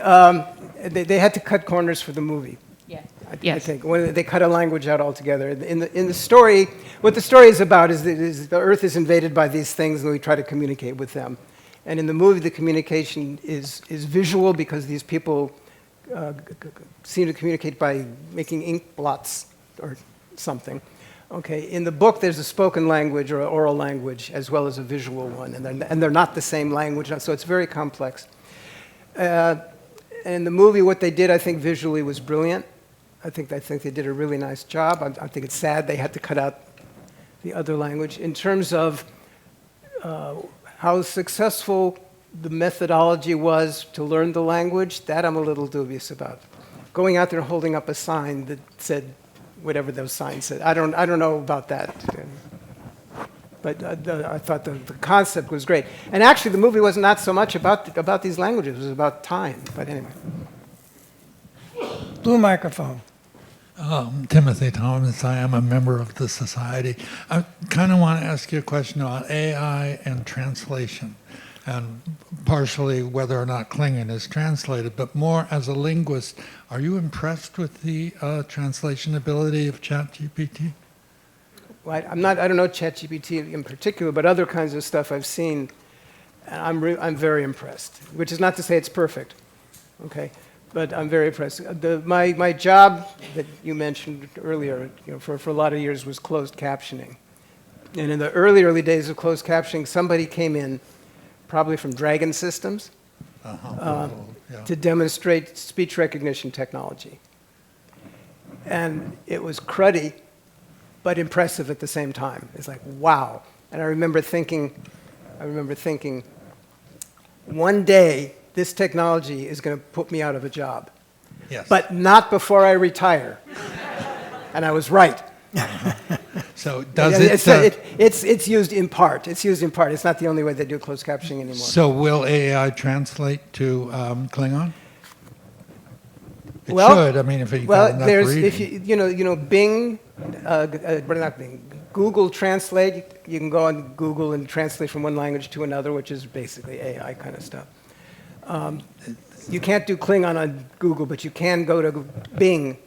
they had to cut corners for the movie. Yeah. I Yes. think when they cut a language out altogether. In the story, what the story is about is the Earth is invaded by these things, and we try to communicate with them. And in the movie, the communication is visual because these people seem to communicate by making ink blots or something. Okay. In the book, there's a spoken language or oral language as well as a visual one, and they're not the same language, so it's very complex. In the movie, what they did, I think, visually was brilliant. I think they did a really nice job. I think it's sad they had to cut out the other language. In terms of how successful the methodology was to learn the language, that I'm a little dubious about. Going out there and holding up a sign that said whatever those signs said, I don't know about that. But I thought the concept was great. And actually, the movie was not so much about these languages. It was about time. But anyway. Blue microphone. Timothy Thomas, I am a member of the society. I kind of want to ask you a question about AI and translation, and partially whether or not Klingon is translated, but more as a linguist, are you impressed with the translation ability of ChatGPT? Well, I don't know ChatGPT in particular, but other kinds of stuff I've seen, and I'm very impressed, which is not to say it's perfect, okay? But I'm very impressed. My job that you mentioned earlier, for a lot of years was closed captioning. And in the early days of closed captioning, somebody came in, probably from Dragon Systems, Yeah. to demonstrate speech recognition technology. And it was cruddy, but impressive at the same time. It's like, wow. And I remember thinking, one day this technology is going to put me out of a job, Yes. but not before I retire. And I was right. So does It's used in part. It's used in part. It's not the only way they do closed captioning anymore. So will AI translate to Klingon? It Well- should. I mean, if you Well, got enough there's reading. if you Bing, not Bing, Google Translate. You can go on Google and translate from one language to another, which is basically AI kind of stuff. You can't do Klingon on Google, but you can go to Bing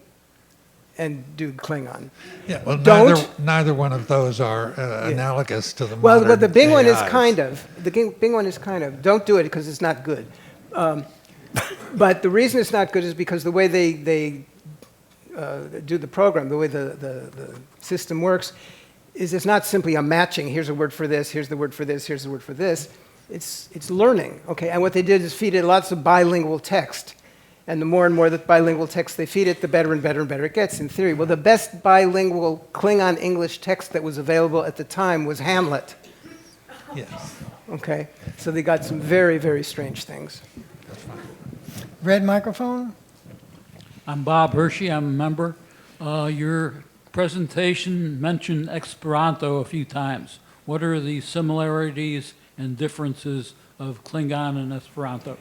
and do Klingon. Yeah, well, Don't- neither one of those are analogous to the Well, modern but the Bing one is AIs. kind of. Bing one is kind of. Don't do it because it's not good. But the reason it's not good is because the way they do the program, the way the system works, is it's not simply a matching. Here's a word for this. Here's the word for this. Here's the word for this. It's learning. Okay, and what they did is feed it lots of bilingual text. And the more and more that bilingual text they feed it, the better and better and better it gets, in theory. Well, the best bilingual Klingon English text that was available at the time was Hamlet. Yes. Okay, so they got some very, very strange things. Red microphone? I'm Bob Hershey, I'm a member. Your presentation mentioned Esperanto a few times. What are the similarities and differences of Klingon and Esperanto?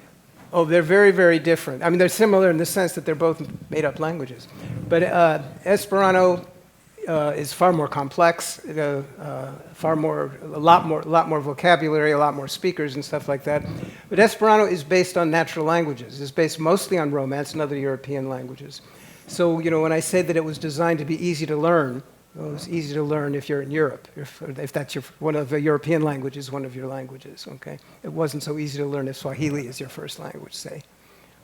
Oh, they're very, very different. I mean, they're similar in the sense that they're both made-up languages. But Esperanto is far more complex, a lot more vocabulary, a lot more speakers and stuff like that. But Esperanto is based on natural languages. It's based mostly on Romance and other European languages. So, when I say that it was designed to be easy to learn, well, it's easy to learn if you're in Europe, if that's one of the European languages, one of your languages, okay? It wasn't so easy to learn if Swahili is your first language, say,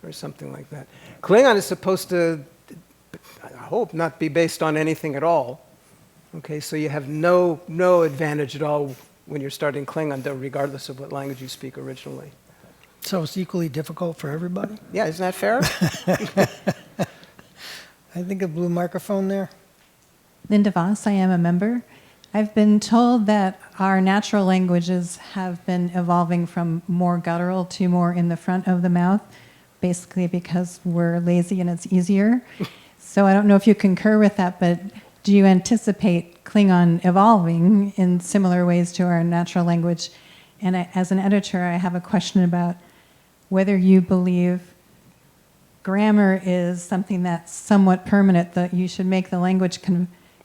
or something like that. Klingon is supposed to, I hope, not be based on anything at all. Okay, so you have no advantage at all when you're starting Klingon, though, regardless of what language you speak originally. So it's equally difficult for everybody? Yeah, isn't that fair? I think a blue microphone there. Linda Voss, I am a member. I've been told that our natural languages have been evolving from more guttural to more in the front of the mouth, basically because we're lazy and it's easier. So I don't know if you concur with that, but do you anticipate Klingon evolving in similar ways to our natural language? And as an editor, I have a question about whether you believe grammar is something that's somewhat permanent, that you should make the language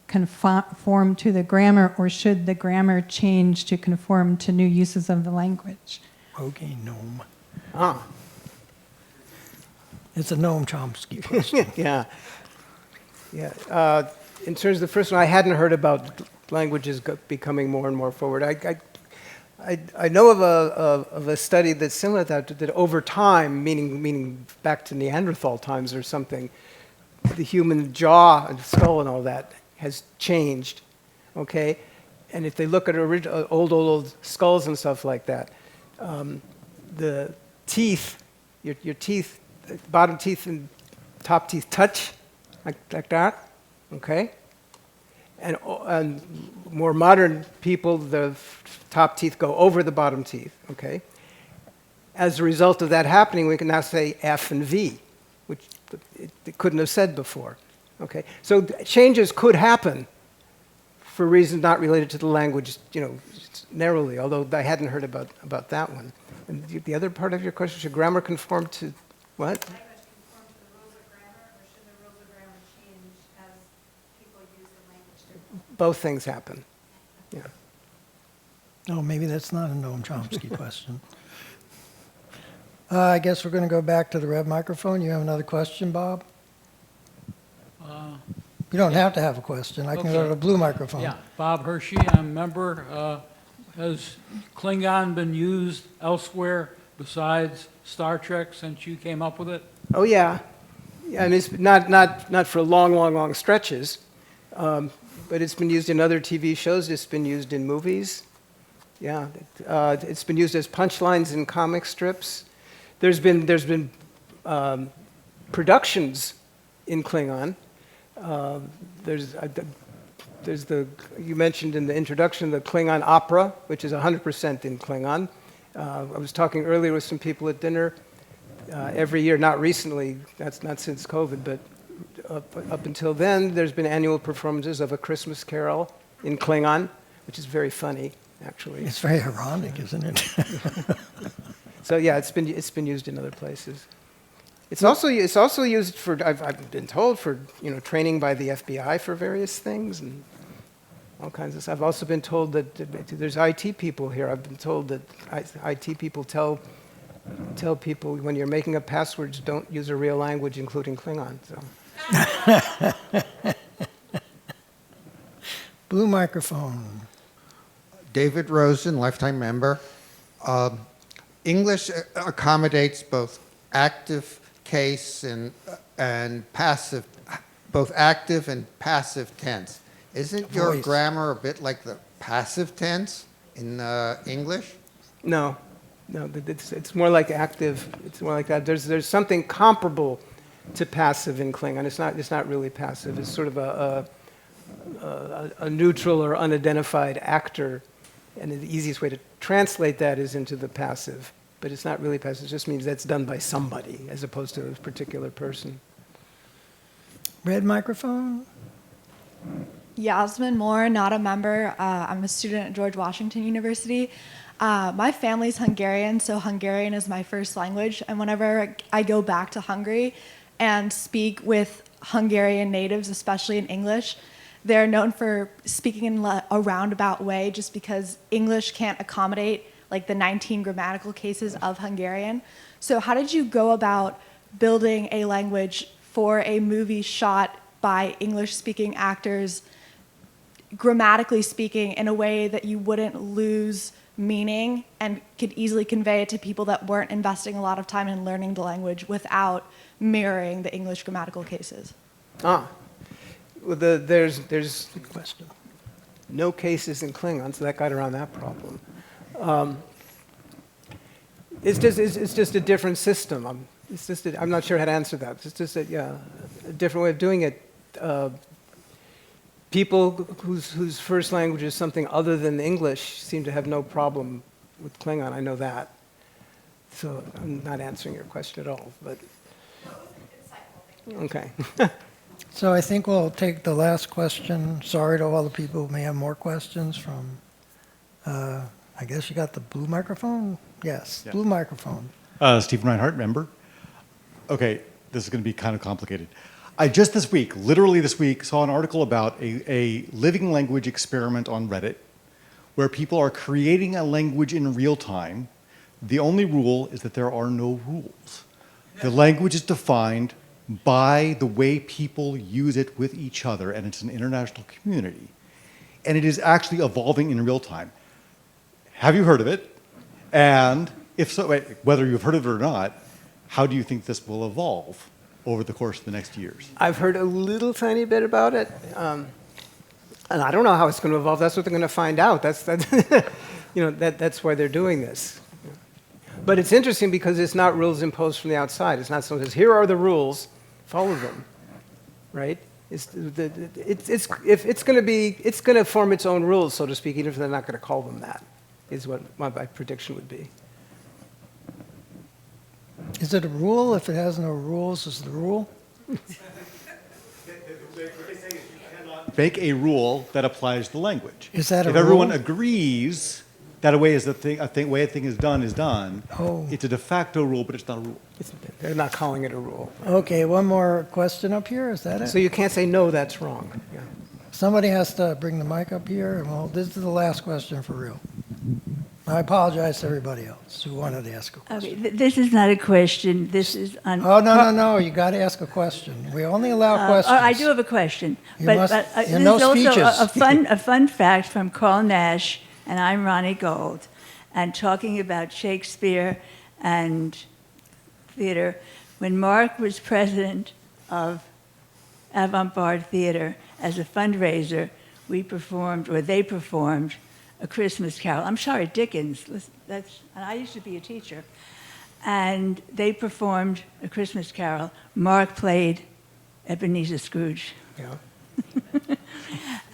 conform to the grammar, or should the grammar change to conform to new uses of the language? Okay, Noam. Ah, It's a Noam Chomsky question. yeah. In terms of the first one, I hadn't heard about languages becoming more and more forward. I know of a study that's similar to that over time, meaning back to Neanderthal times or something, the human jaw and skull and all that has changed, okay? And if they look at old skulls and stuff like that, the teeth, your teeth, bottom teeth and top teeth touch like that, okay? And more modern people, the top teeth go over the bottom teeth, okay? As a result of that happening, we can now say F and V, which it couldn't have said before, okay? So changes could happen for reasons not related to the language, narrowly, although I hadn't heard about that one. And the other part of your question, should grammar conform to what? Both things happen. Yeah. Oh, maybe that's not a Noam Chomsky question. I guess we're going to go back to the red microphone. You have another question, Bob? You don't have to have a question. I can go okay. to the blue microphone. Yeah, Bob Hershey, I'm a member. Has Klingon been used elsewhere besides Star Trek since you came up with it? Oh yeah, and it's not for long stretches. but it's been used in other TV shows. It's been used in movies. Yeah, it's been used as punchlines in comic strips. There's been productions in Klingon. There's you mentioned in the introduction the Klingon opera, which is 100% in Klingon. I was talking earlier with some people at dinner. Every year, not recently, that's not since COVID, but up until then, there's been annual performances of A Christmas Carol in Klingon, which is very funny, actually. It's very ironic, isn't it? So yeah, it's been used in other places. It's also used for, I've been told, for training by the FBI for various things and all kinds of stuff. I've also been told that there's IT people here. I've been told that IT people tell people when you're making up passwords, don't use a real language, including Klingon. So. Blue microphone. David Rosen, lifetime member. English accommodates both active case and passive, both active and passive tense. Isn't your grammar a bit like the passive tense in English? No, it's more like active. It's more like that. There's something comparable to passive in Klingon. It's not really passive. It's sort of a neutral or unidentified actor, and the easiest way to translate that is into the passive. But it's not really passive. It just means that's done by somebody as opposed to a particular person. Red microphone. Yasmin Moore, not a member. I'm a student at George Washington University. My family's Hungarian, so Hungarian is my first language. And whenever I go back to Hungary and speak with Hungarian natives, especially in English, they're known for speaking in a roundabout way just because English can't accommodate like the 19 grammatical cases of Hungarian. So how did you go about building a language for a movie shot by English-speaking actors, grammatically speaking, in a way that you wouldn't lose meaning and could easily convey it to people that weren't investing a lot of time in learning the language without mirroring the English grammatical cases? Well, there's no cases in Klingon, so that got around that problem. It's just a different system. I'm not sure how to answer that. It's just a different way of doing it. People whose first language is something other than English seem to have no problem with Klingon. I know that. So I'm not answering your question at all. But okay. So I think we'll take the last question. Sorry to all the people who may have more questions from, I guess you got the blue microphone? Yes, yeah. Blue microphone. Stephen Reinhardt, member. Okay, this is going to be kind of complicated. I just this week, literally this week, saw an article about a living language experiment on Reddit where people are creating a language in real time. The only rule is that there are no rules. The language is defined by the way people use it with each other, and it's an international community. And it is actually evolving in real time. Have you heard of it? And if so, whether you've heard of it or not, how do you think this will evolve over the course of the next years? I've heard a little tiny bit about it, and I don't know how it's going to evolve. That's what they're going to find out. That's why they're doing this. But it's interesting because it's not rules imposed from the outside. It's not someone says, here are the rules, follow them, right? It's going to form its own rules, so to speak, even if they're not going to call them that, is what my prediction would be. Is it a rule? If it has no rules, is it a rule? Make a rule that applies to the language. Is that a if rule? Everyone agrees that a way a thing is done, oh. It's a de facto rule, but it's not a rule. They're not calling it a rule. Okay, one more question up here. Is that it? So you can't say, no, that's wrong. Yeah. Somebody has to bring the mic up here. Well, this is the last question for real. I apologize to everybody else who wanted to ask a question. Okay, this is not a question. This is on. Oh, no. You got to ask a question. We only allow questions. I do have a question. This is also a fun fact from Carl Nash, and I'm Ronnie Gold, and talking about Shakespeare and theater. When Marc was president of Avant-Garde Theater as a fundraiser, we performed, or they performed, A Christmas Carol. I'm sorry, Dickens. And I used to be a teacher. And they performed A Christmas Carol. Mark played Ebenezer Scrooge. Yeah.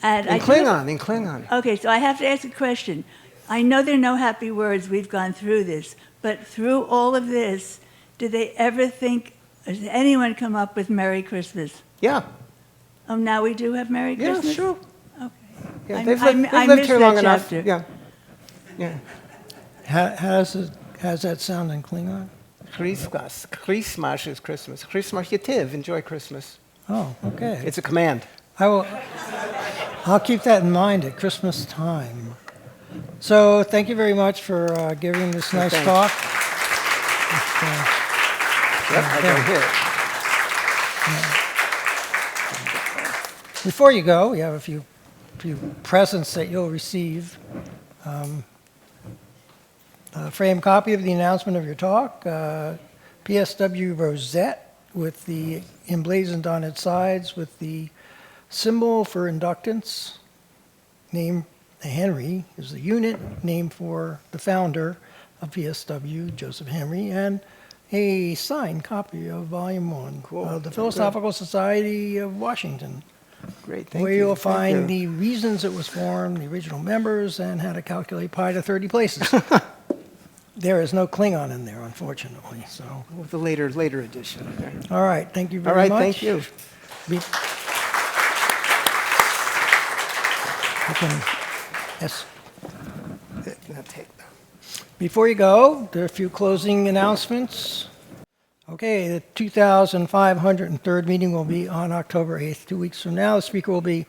And In Klingon. Okay, so I have to ask a question. I know there are no happy words. We've gone through this. But through all of this, did they ever think, has anyone come up with Merry Christmas? Yeah. Oh, now we do have Merry Yeah, Christmas? sure. Okay. Yeah, I they've lived missed here that long enough. chapter. Yeah. Yeah. How's that sound in Klingon? Christmas. Christmas is Christmas. Christmas yativ. Enjoy Christmas. Oh, okay. It's a command. I'll keep that in mind at Christmas time. So thank you very much for giving this nice Thanks. talk. Yep, I got it here. Before you go, we have a few presents that you'll receive. A framed copy of the announcement of your talk, PSW rosette with the emblazoned on its sides with the symbol for inductance, named Henry is the unit named for the founder of PSW, Joseph Henry, and a signed copy of Volume 1 of the Philosophical Society of Washington. Great, thank where you. you'll Thank find you. the reasons it was formed, the original members, and how to calculate pi to 30 places. There is no Klingon in there, unfortunately. So, With the later edition. Okay. all right, thank you All very right, much. thank you. Yes. Now take them. Before you go, there are a few closing announcements. Okay, the 2,503rd meeting will be on October 8th, 2 weeks from now. The speaker will be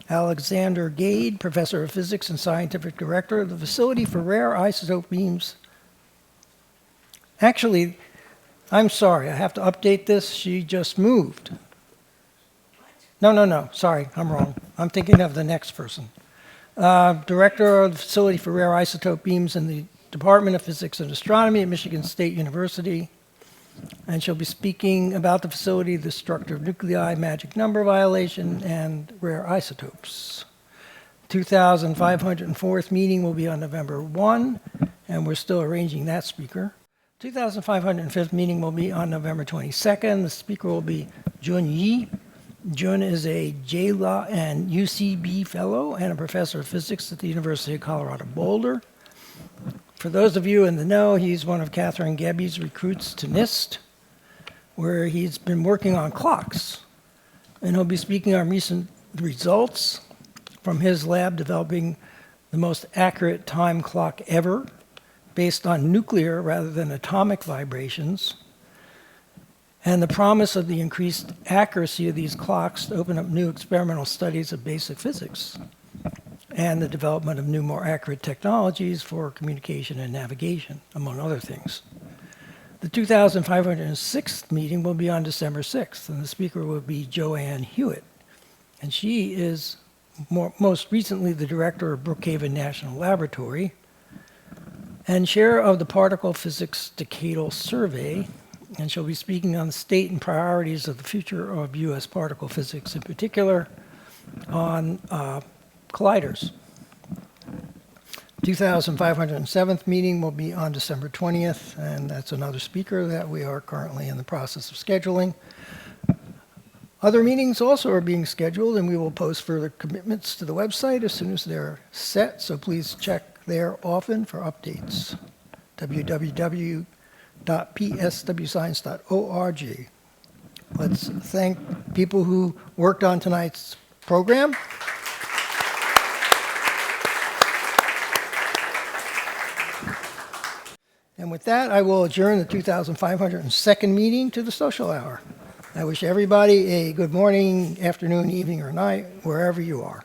Alexander Gade, Professor of Physics and Scientific Director of the Facility for Rare Isotope Beams. Actually, I'm sorry, I have to update this. She just moved. No, sorry, I'm wrong. I'm thinking of the next person. Director of the Facility for Rare Isotope Beams in the Department of Physics and Astronomy at Michigan State University. And she'll be speaking about the facility, the structure of nuclei, magic number violation, and rare isotopes. 2,504th meeting will be on November 1, and we're still arranging that speaker. 2,505th meeting will be on November 22nd. The speaker will be Jun Yi. Jun is a JLA and UCB fellow and a professor of physics at the University of Colorado Boulder. For those of you in the know, he's one of Catherine Gebbe's recruits to NIST, where he's been working on clocks. And he'll be speaking on recent results from his lab developing the most accurate time clock ever, based on nuclear rather than atomic vibrations, and the promise of the increased accuracy of these clocks to open up new experimental studies of basic physics, and the development of new, more accurate technologies for communication and navigation, among other things. The 2,506th meeting will be on December 6th, and the speaker will be Joanne Hewitt. And she is most recently the director of Brookhaven National Laboratory and chair of the Particle Physics Decadal Survey, and she'll be speaking on the state and priorities of the future of U.S. particle physics, in particular on colliders. 2,507th meeting will be on December 20th, and that's another speaker that we are currently in the process of scheduling. Other meetings also are being scheduled, and we will post further commitments to the website as soon as they're set, so please check there often for updates. www.pswscience.org. Let's thank people who worked on tonight's program. And with that, I will adjourn the 2,502nd meeting to the social hour. I wish everybody a good morning, afternoon, evening, or night, wherever you are.